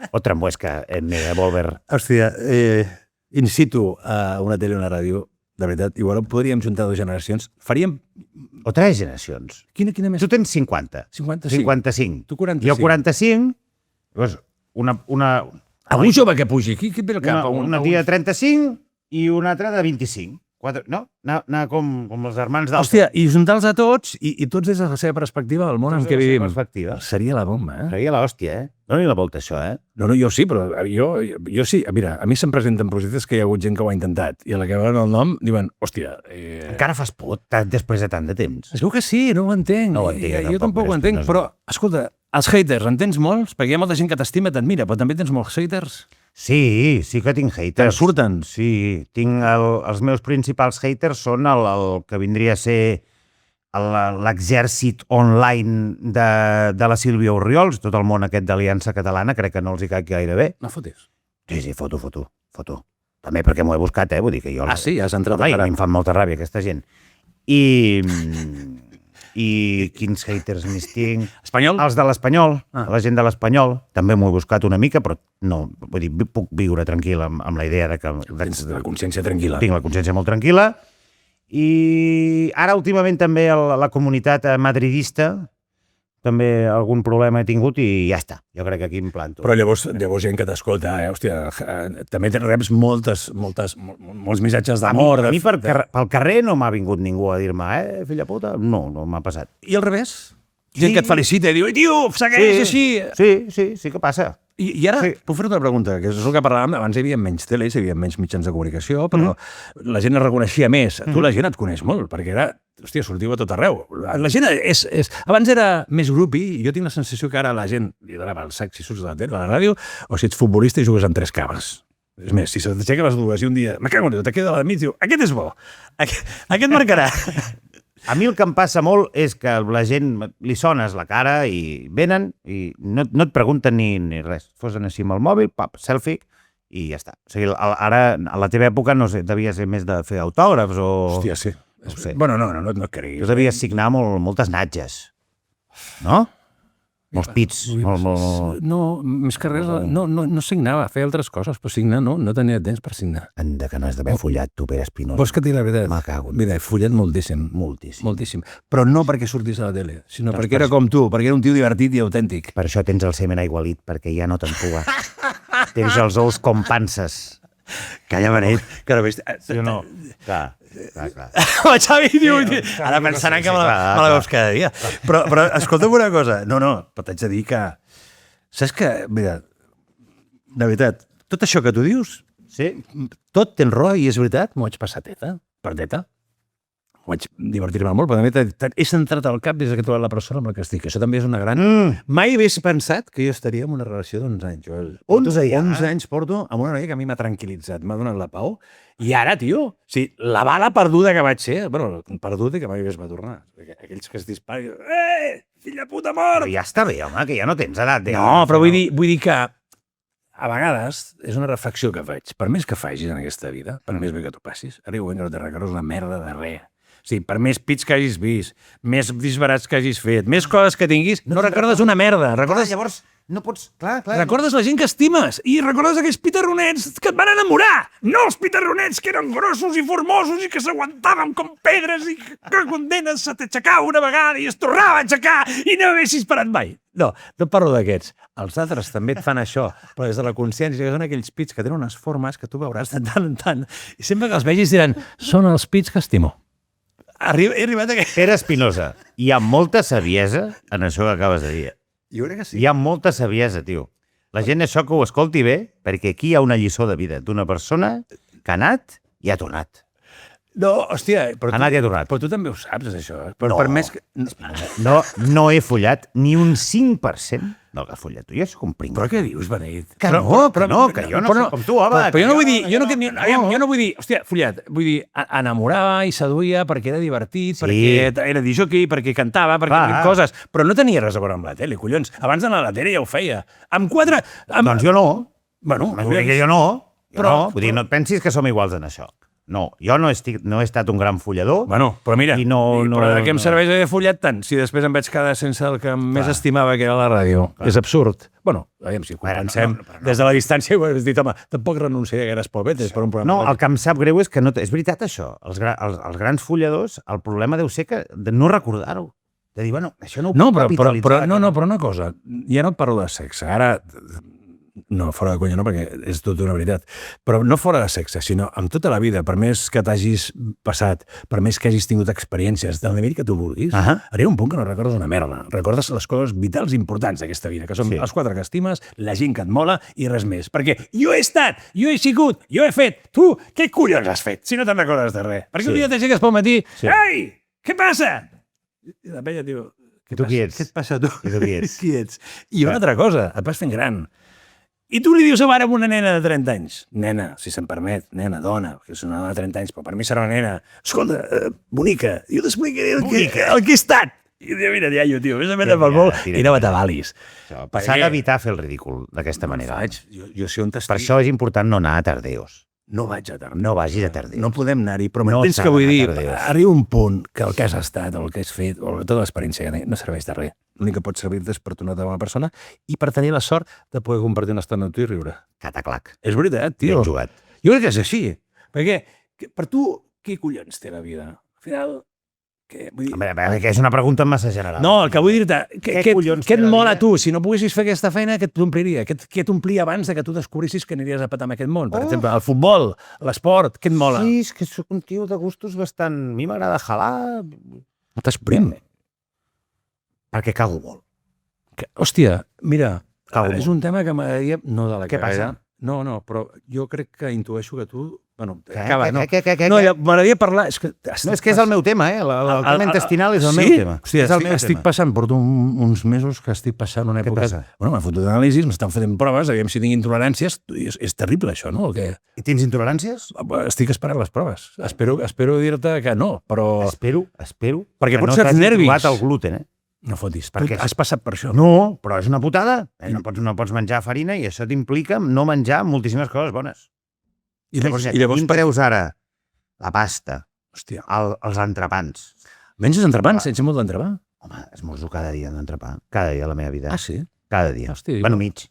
Otra muesca en mi revólver. Hòstia, in situ a una tele o una ràdio, de veritat, igual podríem juntar dues generacions. Faríem... O tres generacions. Quina més? Tu tens 50. 55. Tu 45. Jo 45. Llavors, una... Algú jove que pugi. Qui ve al cap? Una tia de 35 i una altra de 25. No? Anar com els germans d'altres. Hòstia, i juntar-los a tots i tots des de la seva perspectiva del món en què vivim. Seria la bomba, eh? Seria l'hòstia, eh? Dóna-li la volta, això, eh? No, jo sí, però jo sí. Mira, a mi se'm presenten projectes que hi ha hagut gent que ho ha intentat i a la que veuen el nom diuen, hòstia... Encara fas por després de tant de temps? Es veu que sí, no ho entenc. No ho entenc, jo tampoc ho entenc, però, escolta, els haters, en tens molts? Perquè hi ha molta gent que t'estima i t'admira, però també tens molts haters? Sí que tinc haters. Que surten? Sí, tinc els meus principals haters són el que vindria a ser l'exèrcit online de la Sílvia Orriols, tot el món aquest d'Aliança Catalana, crec que no els hi caig gaire bé. No fotis? Sí, foto. També perquè m'ho he buscat, vull dir que jo... Sí, has entrat a mi em fan molta ràbia aquesta gent. I I quins haters més tinc. Espanyol? Els de l'Espanyol, la gent de l'Espanyol. També m'ho he buscat una mica, però no, vull dir, puc viure tranquil amb la idea de que... Tens la consciència tranquil·la. Tinc la consciència molt tranquil·la. I ara, últimament, també la comunitat madridista també algun problema he tingut i ja està. Jo crec que aquí em planto. Però llavors gent que t'escolta, hòstia, també reps molts missatges d'amor. A mi pel carrer no m'ha vingut ningú a dir-me, filla puta, no m'ha passat. I al revés? Gent que et felicita i diu, tio, segueix així. Sí que passa. I ara, puc fer una pregunta, que és el que parlàvem, abans hi havia menys tele, hi havia menys mitjans de comunicació, però la gent es reconeixia més. Tu la gent et coneix molt, perquè era, hòstia, sortiu a tot arreu. La gent abans era més grupi, i jo tinc la sensació que ara la gent li donava el sac si surts de la tele, a la ràdio, o si ets futbolista i jugues amb 3 cabres. És més, si se t'aixeca les dues i un dia, me cago en Déu, te queda a la mig, diu, aquest és bo, aquest marcarà. A mi el que em passa molt és que la gent li sones la cara i venen i no et pregunten ni res. Posen així amb el mòbil, pap, selfie, i ja està. O sigui, ara, a la teva època, no sé, devia ser més de fer autògrafs o... Hòstia, sí. No sé. Bueno, no et creguis. Jo devia signar moltes natges, no? Molts pits. No, més que res, no signava, feia altres coses, però signar no tenia temps per signar. Anda, que no has d'haver follat, tu, Pere Espinosa. Vols que et digui la veritat? Me cago en... Mira, he follat moltíssim. Moltíssim. Però no perquè sortís a la tele, sinó perquè era com tu, perquè era un tio divertit i autèntic. Per això tens el semen aigualit, perquè ja no t'empuga. Tens els ous com panses. Calla, Benet. Que no veus... Sí o no? Clar. El Xavi diu... Ara pensaran que me la veus cada dia. Però escolta'm una cosa. No, però t'haig de dir que... Saps que, mira, de veritat, tot això que tu dius, tot tens raó i és veritat, m'ho vaig passar teta, per teta. Vaig divertir-me molt, però també he centrat al cap des que he trobat la persona amb la que estic. Això també és una gran... Mai hagués pensat que jo estaria en una relació d'11 anys, Joel. 11 anys porto amb una noia que a mi m'ha tranquil·litzat, m'ha donat la pau. I ara, tio, la bala perduda que vaig ser, bueno, perduda que mai més va tornar. Aquells que es disparen, filla puta mort! Però ja està bé, home, que ja no tens edat. No, però vull dir que a vegades és una reflexió que faig. Per més que facis en aquesta vida, per més bé que tu passis, arriba un moment que no te recordes una merda de res. Sí, per més pits que hagis vist, més disbarats que hagis fet, més coses que tinguis, no recordes una merda. Recordes... Llavors, no pots... Clar. Recordes la gent que estimes i recordes aquells pitarronets que et van enamorar. No els pitarronets que eren grossos i formosos i que s'aguantaven com pedres i que condenes se t'aixecava una vegada i es tornava a aixecar i no haguessis parat mai. No parlo d'aquests. Els altres també et fan això, però des de la consciència, que són aquells pits que tenen unes formes que tu veuràs de tant en tant i sempre que els vegis diran, són els pits que estimo. He arribat a... Pere Espinosa, hi ha molta saviesa en això que acabes de dir. Jo crec que sí. Hi ha molta saviesa, tio. La gent això que ho escolti bé, perquè aquí hi ha una lliçó de vida d'una persona que ha anat i ha tornat. No, hòstia, ha anat i ha tornat. Però tu també ho saps, això. Però per més que... No he follat ni un 5% del que has follat. Tu ja soc un pringo. Però què dius, Beneït? Que jo no soc com tu, home. Però jo no vull dir... Jo no vull dir... Hòstia, follat. Vull dir, enamorava i seduïa perquè era divertit, perquè era disjockey, perquè cantava, perquè feia coses. Però no tenia res a veure amb la tele, collons. Abans d'anar a la tele ja ho feia. Amb 4... Doncs jo no. Bueno, jo no. Vull dir, no et pensis que som iguals en això. No, jo no he estat un gran follador. Bueno, però mira, però de què em serveix haver follat tant si després em vaig quedar sense el que més estimava, que era la ràdio? És absurd. Bueno, aviam si ho pensem des de la distància, ho has dit, home, tampoc renunciaré a gaires polvetes per un programa. No, el que em sap greu és que no... És veritat, això. Els grans folladors, el problema deu ser que de no recordar-ho. De dir, bueno, això no ho puc capitalitzar. Però una cosa, ja no et parlo de sexe, ara... No, fora de conya no, perquè és tot una veritat. Però no fora de sexe, sinó amb tota la vida, per més que t'hagis passat, per més que hagis tingut experiències del nivell que tu vulguis, arriba un punt que no recordes una merda. Recordes les coses vitals importants d'aquesta vida, que són els 4 que estimes, la gent que et mola i res més. Perquè jo he estat, jo he sigut, jo he fet. Tu, què collons has fet, si no te'n recordes de res? Perquè un dia t'aixeques pel matí, ei, què passa? I la penya diu, tu qui ets? Què et passa, tu? I tu qui ets? Qui ets? I una altra cosa, et vas fent gran. I tu li dius a mare a una nena de 30 anys, nena, si se'm permet, nena, dona, que és una dona de 30 anys, però per mi serà una nena, escolta, bonica, jo t'explicaré el que he estat. I diu, mira, iaio, tio, vés a metre pel vol i no m'atabalis. S'ha d'evitar fer el ridícul d'aquesta manera. Jo sé on t'estic. Per això és important no anar a tardeos. no vaig a Tardeo. No vagis a Tardeo. No podem anar-hi, però No m'entens s'ha que vull d'anar a dir, Tardeo. arriba un punt que el que has estat, o el que has fet, o tota l'experiència que tens, no serveix de res. L'únic que pot servir-te és per tornar a bona persona i per tenir la sort de poder compartir una estona amb tu i riure. Cataclac. És veritat, tio. Ben jugat. Jo crec que és així. Perquè per tu, què collons té la vida? Al final, vull dir... Home, que és una pregunta massa general. No, el que vull dir-te, què collons et té la mola a vida? tu? Si no poguessis fer aquesta feina, què t'ompliria? Què t'omplia abans de que tu descobrissis que aniries a petar en aquest món? Per exemple, el futbol, l'esport, què et mola? Sí, és que sóc un tio de gustos bastant... A mi m'agrada jalar... No t'esprim. Perquè cago molt. Hòstia, mira, Cago és molt. un tema que m'agradaria... No de la Què carrera. passa? No, però jo crec que intueixo que tu... Bueno, Què? acaba, no. Què? No, m'agradaria parlar... És que, No, és que és el meu tema, el tema intestinal és el meu tema. Hòstia, És el meu estic tema. passant, porto uns mesos que estic passant una Què època... passa? Bueno, m'ha fotut d'anàlisis, m'estan fent proves, aviam si tinc intoleràncies, i és terrible això, no? El que... I tens intoleràncies? Estic esperant les proves. Espero dir-te que no, però... Espero Perquè que pot no ser els t'hagi nervis. trobat el gluten, eh? No fotis, Perquè tu has passat per això. No, però és una putada. No pots menjar farina i això t'implica no menjar moltíssimes coses bones. I llavors Quin treus ara? La pasta, Hòstia, els entrepans. menges entrepans? Ets molt d'entrepà? Home, esmorzo cada dia d'entrepà. Cada dia de la meva vida. Ah, sí? Cada dia. Hòstia, Bueno, mig.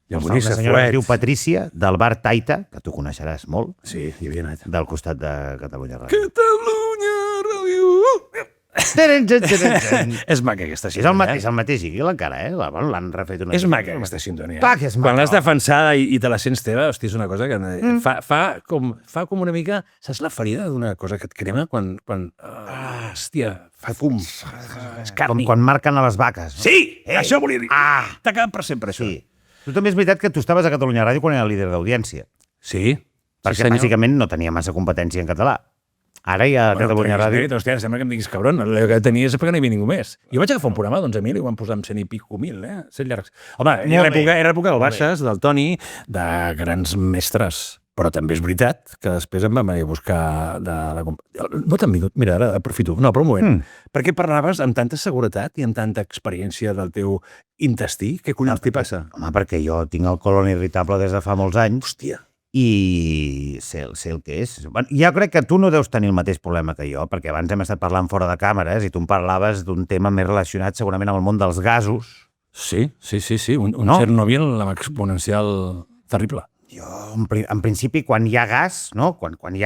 Ja Una senyora que es diu Patrícia, del bar Taita, que tu coneixeràs molt, Sí, hi havia anat. del costat de Catalunya Ràdio. Catalunya Ràdio! És maca aquesta És sintonia. el mateix Iguil encara, eh? L'han refet una És mica. maca aquesta sintonia. Clar que és maca. Quan l'has defensada i te la sents teva, hòstia, és una cosa que fa com una mica... Saps la ferida d'una cosa que et crema quan hòstia, fa fum, és Com càrnic. quan marquen a les vaques. No? Sí, això volia dir. Ah! T'ha quedat per sempre, això. Sí. Tu també és veritat que tu estaves a Catalunya Ràdio quan era líder d'audiència, Sí. perquè bàsicament no tenia massa competència en català. Ara hi ha Catalunya Ràdio... Hòstia, sembla que em diguis cabron. El que tenia és perquè no hi havia ningú més. Jo vaig agafar un programa d'11.000 i ho van posar amb 100 i pico mil, 100 llargs. Home, era l'època del Baixes, del Toni, de grans mestres. Però també és veritat que després em vam anar a buscar no t'han vingut... Mira, ara aprofito. No, però un moment. Per què parlaves amb tanta seguretat i amb tanta experiència del teu intestí? Què collons t'hi passa? Home, perquè jo tinc el colon irritable des de fa molts anys Hòstia. i sé el que és. Bueno, jo crec que tu no deus tenir el mateix problema que jo, perquè abans hem estat parlant fora de càmeres i tu em parlaves d'un tema més relacionat segurament amb el món dels gasos. Sí. Un No? Chernobyl amb exponencial terrible. Jo, en principi, quan hi ha gas, no? quan hi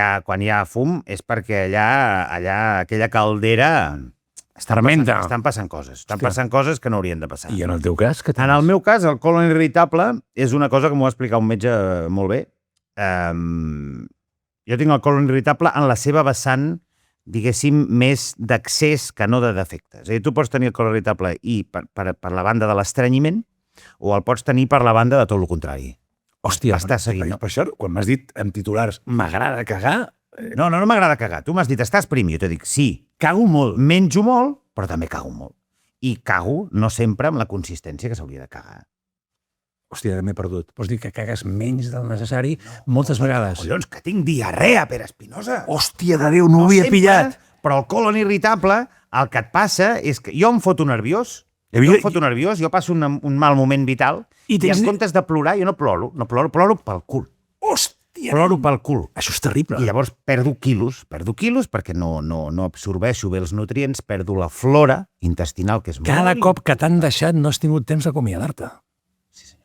ha fum, és perquè allà aquella caldera Fermenta. estan passant coses. Estan Hòstia. passant coses que no haurien de passar. I en el teu cas, què En el meu cas, el colon irritable és una cosa que m'ho va explicar un metge molt bé. Jo tinc el colon irritable en la seva vessant, diguéssim, més d'accés que no de defecte. És a dir, tu pots tenir el colon irritable i per la banda de l'estrenyiment o el pots tenir per la banda de tot el contrari. Hòstia, Està seguint, no? Per això, quan m'has dit en titulars m'agrada cagar, No m'agrada cagar. Tu m'has dit, estàs prim? Jo t'he dit, sí, cago molt, menjo molt, però també cago molt. I cago no sempre amb la consistència que s'hauria de cagar. hòstia, m'he perdut. Vols dir que cagues menys del necessari moltes vegades? Collons, que tinc diarrea, Pere Espinosa! Hòstia de Déu, no ho havia sempre, pillat. Però el colon irritable, el que et passa és que jo em foto nerviós, jo passo un mal moment vital I i en comptes de plorar, jo no ploro pel cul. Hòstia! Ploro pel cul. Això és terrible. I llavors perdo quilos perquè no absorbeixo bé els nutrients, perdo la flora intestinal, que és Cada molt... cop que t'han deixat no has tingut temps d'acomiadar-te.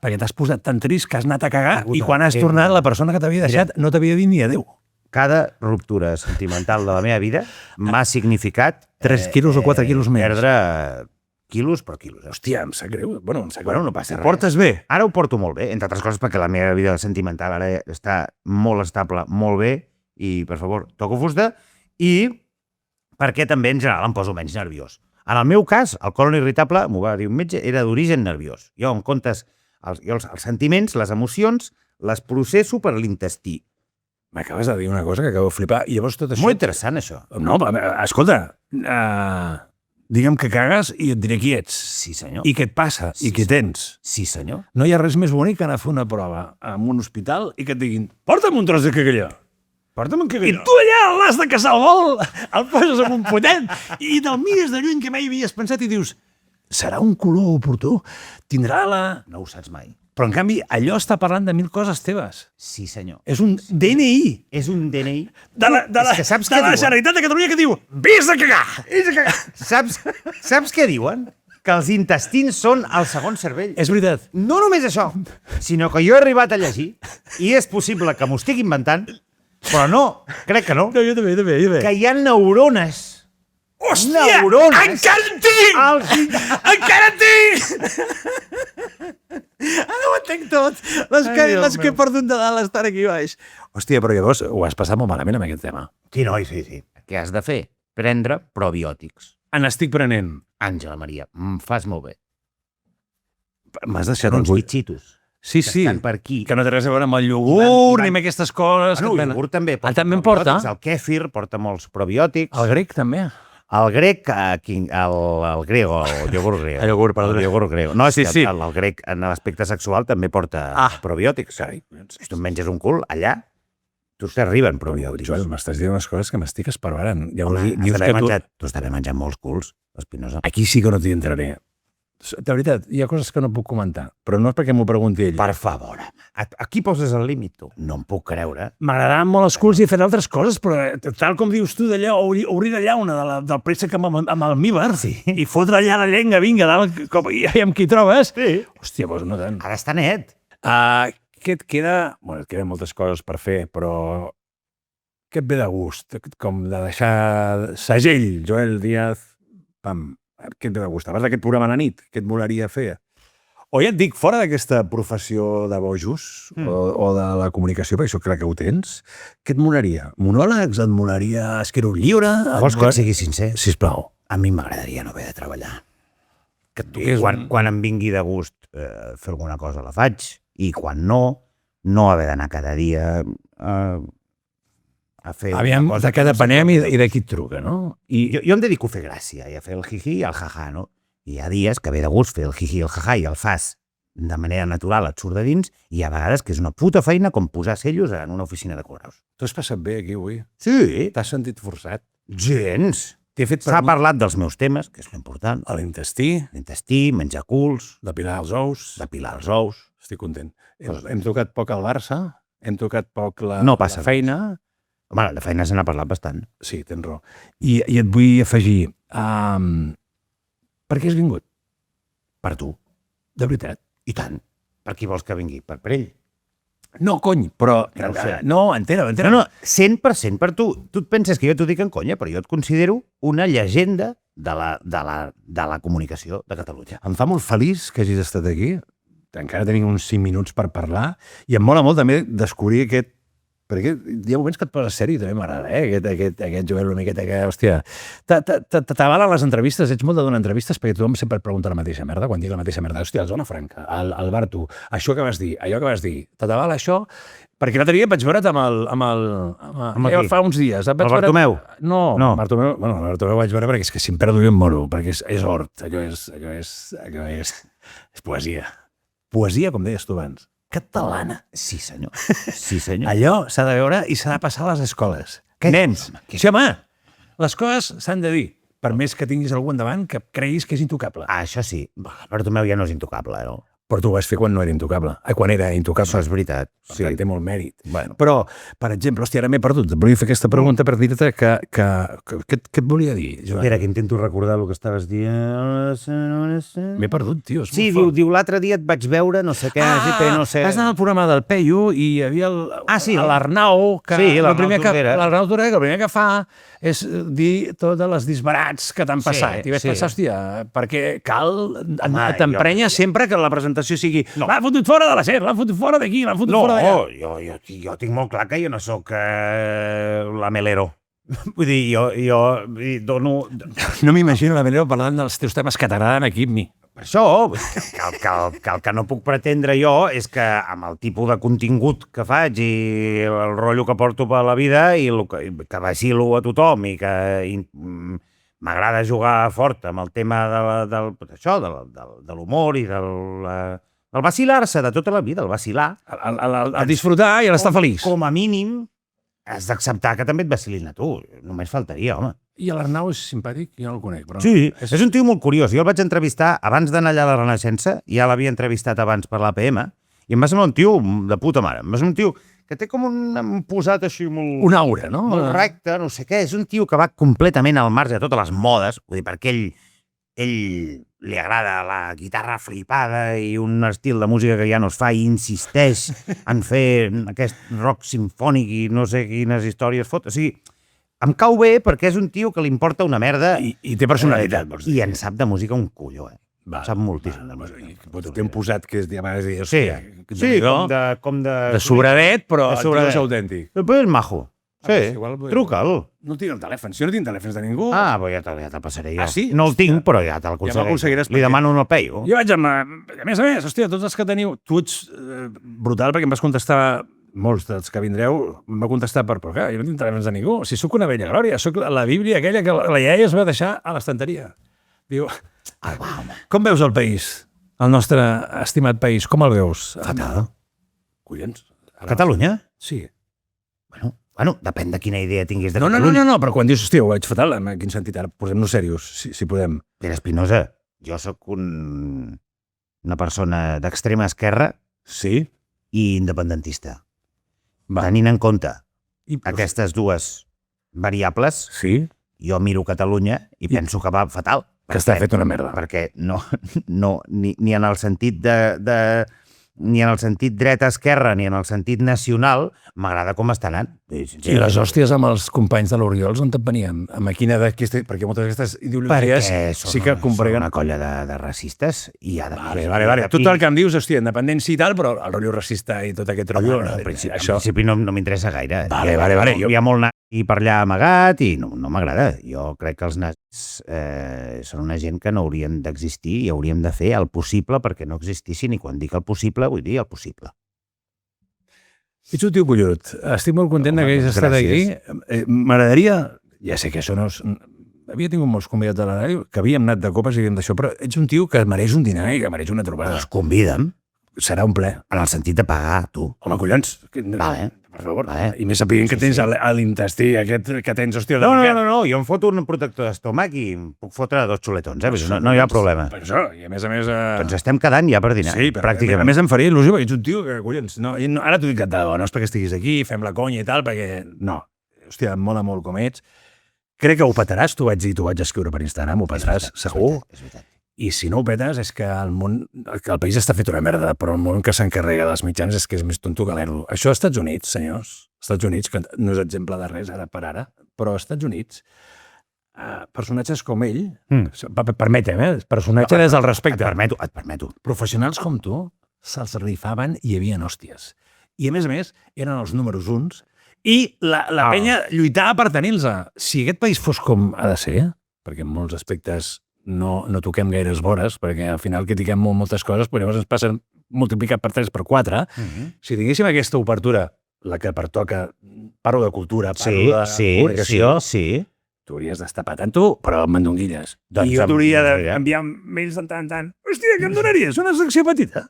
Perquè t'has posat tan trist que has anat a cagar i quan has tornat la persona que t'havia deixat no t'havia dit ni adéu. Cada ruptura sentimental de la meva vida m'ha significat 3 quilos o 4 quilos més. perdre quilos per quilos. Hòstia, em sap greu. Bueno, em sap Bueno, greu. no passa Ho res. portes bé? Ara ho porto molt bé, entre altres coses perquè la meva vida sentimental ara està molt estable, molt bé, i, per favor, toco fusta, i perquè també, en general, em poso menys nerviós. En el meu cas, el colon irritable, m'ho va dir un metge, era d'origen nerviós. Jo, en comptes, els sentiments, les emocions, les processo per l'intestí. M'acabes de dir una cosa que acabo de flipar. I llavors tot això... Molt interessant, això. No, escolta, digue'm que cagues i et diré qui ets. Sí, senyor. I què et passa, i què tens. Sí, senyor. No hi ha res més bonic que anar a fer una prova en un hospital i que et diguin porta'm un tros de cagalló. Porta'm un I cagalló. tu allà l'has de caçar al vol, el poses amb un potet i te'l mires de lluny que mai havies pensat i dius serà un color oportú? Tindrà la... No ho saps mai. Però, en canvi, allò està parlant de 1000 coses teves. Sí, senyor. És un DNI És un DNI. de la Generalitat de Catalunya que diu vés a cagar! Saps què diuen? Que els intestins són el segon cervell. És veritat. No només això, sinó que jo he arribat a llegir, i és possible que m'ho estigui inventant, però no, crec que no, No, jo també. que hi ha neurones. Hòstia! Neurones. Encara en tinc! Encara en tinc! Ara ho entenc tot. Les que he perdut de dalt estan aquí baix. Hòstia, però llavors ho has passat molt malament amb aquest tema. Sí, noi, sí. Què has de fer? Prendre probiòtics. N'estic prenent. Àngela Maria, em fas molt bé. M'has deixat Uns uns buits. bitxitos. Sí, que sí. estan per aquí. Que no té res a veure amb el iogurt Van- ni amb aquestes coses. Bueno, que et el venen. iogurt també porta també en porta? probiòtics. El kèfir porta molts probiòtics. El grec també. El grec, el grego, el iogurt grego. El iogurt, perdó. El iogurt grego. No, és Sí, que sí. el grec en l'aspecte sexual també porta probiòtics. Carai. Si tu et menges un cul, allà tu t'arriben probiòtics. Joel, m'estàs dient unes coses que m'estic esperant. Ja Home, dius que tu has d'haver menjat molts culs, Espinosa. Aquí sí que no t'hi entraré. De veritat, hi ha coses que no puc comentar, però no és perquè m'ho pregunti ell. Per favor, aquí poses el límit, tu. No em puc creure. M'agradaven molt els culs i he fet altres coses, però tal com dius tu d'allò, obrir de llauna del préssec amb almíbar i fotre allà la llenga, vinga, dalt, i amb qui trobes. Sí. Hòstia, doncs no tant. Ara està net. Què et queda? Bueno, et queden moltes coses per fer, però què et ve de gust? Com de deixar segell, Joel Díaz, pam, què et ve de gust? Abans d'aquest programa a la nit, què et molaria fer? O ja et dic, fora d'aquesta professió de bojos o de la comunicació, perquè això crec que ho tens, què et molaria? Monòlegs? Et molaria escriure un llibre? Vols que et sigui sincer? Sisplau. A mi m'agradaria no haver de treballar. Que et toqués Quan em vingui de gust fer alguna cosa la faig, i quan no haver d'anar cada dia a fer... Aviam, una cosa de què que no sé depenem com. i de qui et truca, no? Jo em dedico a fer gràcia i a fer el jiji i el jaja, no? I hi ha dies que ve de gust fer el jiji i el jaja i el fas de manera natural, et surt de dins, i hi ha vegades que és una puta feina com posar sellos en una oficina de correus. Tu has passat bé aquí avui? Sí, T'has sentit forçat? gens. T'he fet S'ha parlat dels meus temes, que és l'important. a l'intestí, L'intestí, menjar culs, depilar els ous. depilar els ous. Estic content. Hem tocat poc al Barça, hem tocat poc No passa la feina. Home, la feina se n'ha parlat bastant. Sí, tens raó. I et vull afegir, per què has vingut? Per tu. De veritat. I tant. Per qui vols que vingui? Per ell? No, cony, però... No ho sé. No, entera. No, 100% per tu. Tu et penses que jo t'ho dic en conya, però jo et considero una llegenda de la comunicació de Catalunya. Em fa molt feliç que hagis estat aquí. Encara tenim uns 5 minuts per parlar i em mola molt també descobrir aquest... Perquè hi ha moments que et poses seri i també m'agrada, aquest Joel una miqueta que, hòstia... T'avalen les entrevistes, ets molt de donar entrevistes perquè tothom sempre et pregunta la mateixa merda, quan dic la mateixa merda. Hòstia, el Zona Franca, el Bartu, això que vas dir, allò que vas dir, t'avala això... Perquè l'altre dia vaig veure't fa uns dies. El Bartomeu? No, Bartomeu, bueno, el Bartomeu vaig veure perquè és que si em perdo jo em moro, perquè és hort, allò és poesia. Poesia, com deies tu abans. Catalana. Sí, senyor. Sí, senyor. Allò s'ha de veure i s'ha de passar a les escoles. Nens, sí, home, les coses s'han de dir, per més que tinguis algú endavant que creguis que és intocable. Això sí, el Bartomeu ja no és intocable, no? Però tu ho vas fer quan no era intocable. Quan era intocable. Això és veritat. Sí, té molt mèrit. Bueno. Però, per exemple, hòstia, ara m'he perdut. Et volia fer aquesta pregunta per dir-te que què et volia dir, Joan? Espera, que intento recordar el que estaves dient. M'he perdut, tio. Sí, diu l'altre dia et vaig veure, no sé què, no sé... Has anat al programa del Peyu i hi havia l'Arnau, que l'Arnau Toré, que el primer que fa és dir totes les disbarats que t'han passat. I vaig pensar, hòstia, perquè t'emprenya sempre que la presentació sigui l'han fotut fora de la SER, l'han fotut fora d'aquí, l'han fotut fora d'allà. No, jo tinc molt clar que jo no sóc la Melero. Vull dir, jo dono... No m'imagino la Melero parlant dels teus temes que t'agraden aquí amb mi. Per això, el que no puc pretendre jo és que amb el tipus de contingut que faig i el rotllo que porto per la vida i que vacilo a tothom i que m'agrada jugar fort amb el tema de l'humor i del vacilar-se de tota la vida, el vacilar. El disfrutar i l'estar feliç. Com a mínim has d'acceptar que també et vacilin a tu. Només faltaria, home. I l'Arnau és simpàtic? Jo no el conec, però... Sí, és un tio molt curiós. Jo el vaig entrevistar abans d'anar allà a la Renaixença, ja l'havia entrevistat abans per l'APM, I em va semblar un tio de puta mare. Em va semblar un tio que té com un posat així molt... Un aura, no? Molt recte, no sé què. És un tio que va completament al marge de totes les modes, vull dir, perquè ell li agrada la guitarra flipada i un estil de música que ja no es fa i insisteix en fer aquest rock sinfònic i no sé quines històries fot. O sigui, em cau bé perquè és un tio que li importa una merda... I té personalitat, vols dir. I en sap de música un colló, Sap moltíssim de música. T'hem posat que a vegades dius... Sí, com de... De sobradet, però de sobradet. és autèntic. Però és majo. Sí, truca'l. No tinc el telèfon, si jo no tinc telèfons de ningú... Ja te'l passaré jo. Ah, sí? No el tinc, però ja te'l m'aconseguiràs Li demano un peio. Jo vaig amb... A més, hòstia, tots els que teniu... Tu ets brutal perquè em vas contestar... Molts dels que vindreu em va contestar però clar, jo no tinc telèfons de ningú. Si sóc una vella glòria, sóc la Bíblia aquella que la iaia es va deixar a l'estanteria. Diu... Com veus el país? El nostre estimat país, com el veus? Fatal. Collons. Catalunya? Sí. Bueno, depèn de quina idea tinguis de No, Catalunya. no, però quan dius, hòstia, ho veig fatal, en quin sentit? Ara posem-nos serios, si podem. Pere Espinosa, jo sóc una persona d'extrema esquerra Sí? i independentista. Va. Tenint en compte I, aquestes dues variables, Sí? jo miro Catalunya i penso que va fatal. Que està fet una merda. Perquè ni en el sentit ni en el sentit dreta-esquerra ni en el sentit nacional m'agrada com està anant. I les hòsties amb els companys de l'Oriols on te'n venien? Amb quina edat? Perquè moltes d'aquestes ideologies sí que compreguen... Són una colla de racistes i ha de... Vale. Tot el que em dius, hòstia, independència i tal, però el rotllo racista i tot aquest rotllo... En principi no m'interessa gaire. Vale. Hi ha molt nazi per allà amagat i no m'agrada. Jo crec que els nazis són una gent que no haurien d'existir i hauríem de fer el possible perquè no existissin, i quan dic el possible vull dir el possible. Ets un tio collonut. Estic molt content que hagis estat aquí. M'agradaria... Ja sé que això no és... Havia tingut molts convidats a la ràdio que havíem anat de copes i dient d'això, però ets un tio que mereix un dinar i que mereix una trobada. Els convida'm. Serà un ple. En el sentit de pagar, tu. Home, collons. Vale. Per favor. Vale. I més sapiguent que tens a l'intestí aquest que tens, hòstia... No. Jo em foto un protector d'estómac i em puc fotre 2 xuletons, no hi ha problema. Per això, i a més... Doncs estem quedant ja per dinar, sí, però pràcticament. A més em faria il·lusió, perquè ets un tio que, collons, ara t'ho dic de debò, no és perquè estiguis aquí, fem la conya i tal, perquè no. Hòstia, em mola molt com ets. Crec que ho petaràs, t'ho vaig dir, t'ho vaig escriure per Instagram, ho petaràs, segur. És veritat. I si no ho petes és que el país està fet una merda, però el món que s'encarrega dels mitjans és que és més tonto que l'erro. Això als Estats Units, senyors, Estats Units, que no és exemple de res ara per ara, però als Estats Units, personatges com ell, permetem, personatge des del respecte. Et permeto. Professionals com tu se'ls rifaven i hi havia hòsties. I a més, eren els números uns i la penya lluitava per tenir-los. Si aquest país fos com ha de ser, perquè en molts aspectes no toquem gaires vores, perquè al final critiquem moltes coses, però llavors ens passen multiplicat per 3 per 4. Si tinguéssim aquesta obertura, la que pertoca, parlo de cultura, parlo de comunicació, tu hauries d'estar patant tu, però amb mandonguilles. I jo t'hauria d'enviar mails de tant en tant. Hòstia, què em donaries? Una secció petita.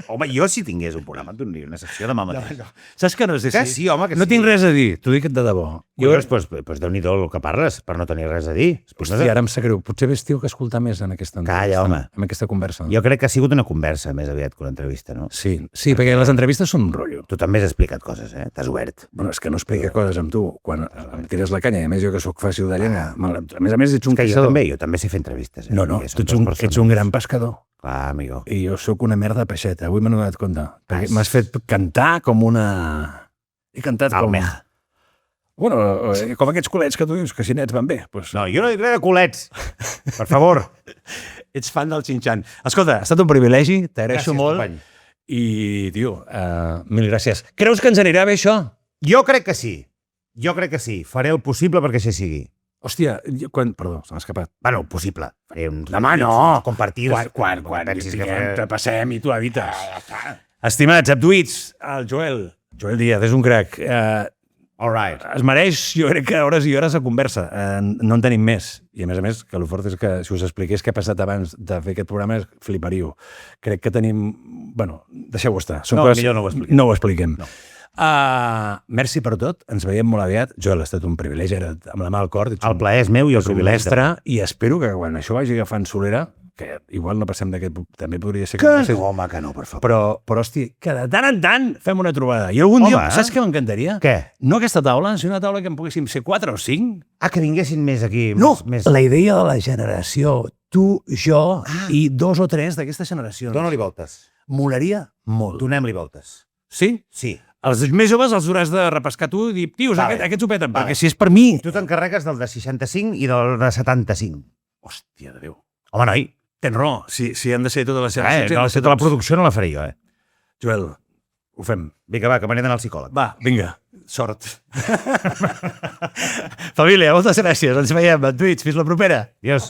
Home, jo si tingués un programa et donaria una secció demà mateix. No. Saps que no és així? Que sí, home, que sí. No tinc res a dir, t'ho dic de debò. Doncs Déu-n'hi-do el que parles, per no tenir res a dir. Hòstia, ara em sap greu. Potser ves tio que escoltar més en aquesta Calla, home. En aquesta conversa. Jo crec que ha sigut una conversa més aviat que una entrevista, no? Sí, perquè les entrevistes són un rotllo. Tu també has explicat coses, T'has obert. Bueno, és que no explica coses amb tu. Quan em tires la canya, i a més jo que sóc fàcil de llengua. A més, ets un caçador. Jo també sé fer entrevistes. No, tu ets un gran pescador. Clar, amigo. I jo sóc una merda de peixeta. Avui m'he donat compte. Perquè m'has fet cantar com una... He cantat com... Almeja. Bueno, com aquests culets que tu dius, que si nets van bé. Pues... No, jo no dic res de culets. Per favor. Ets fan del xinxan. Escolta, ha estat un privilegi, t'agraeixo molt. Company. I, tio, mil gràcies. Creus que ens anirà bé això? Jo crec que sí. Faré el possible perquè així sigui. Hòstia, perdó, se m'ha escapat. Bueno, possible. Faré uns... Demà no! Compartir... Quan te passem i tu evites. Estimats, abduïts, el Joel Díaz és un crac. All right. Es mereix, jo crec que hores i hores de conversa. No en tenim més. I a més, que el fort és que si us expliqués què ha passat abans de fer aquest programa, fliparíeu. Crec que tenim... Bueno, deixeu-ho estar. Millor no ho expliquem. No ho expliquem. No. Merci per tot, ens veiem molt aviat. Joel, ha estat un privilegi, amb la mà al cor. El plaer és meu i el privilegi. Mestre, i espero que quan això vagi agafant solera, que igual no passem d'aquest... També podria ser... Que no, home, que no, per favor. Però, hòstia, que de tant en tant fem una trobada. I algun dia, saps què m'encantaria? Què? No aquesta taula, sinó una taula que en poguéssim ser 4 o 5. Ah, que vinguessin més aquí. No, més... la idea de la generació, tu, jo i 2 o 3 d'aquestes generacions. Dóna-li voltes. Molaria molt. Donem-li voltes. Sí? Sí. Els més joves els hauràs de repescar tu i dir, tios, Vale. aquests ho peten, Vale. perquè si és per mi... Tu t'encarregues del de 65 i del de 75. Hòstia de Déu. Home, noi. Tens raó, si han de ser totes les generacions... No, tota la producció no la faré jo, Joel, ho fem. Vinga, va, que m'he d'anar al psicòleg. Va, vinga, sort. Família, moltes gràcies. Ens veiem a Twitch. Fins la propera. Adiós.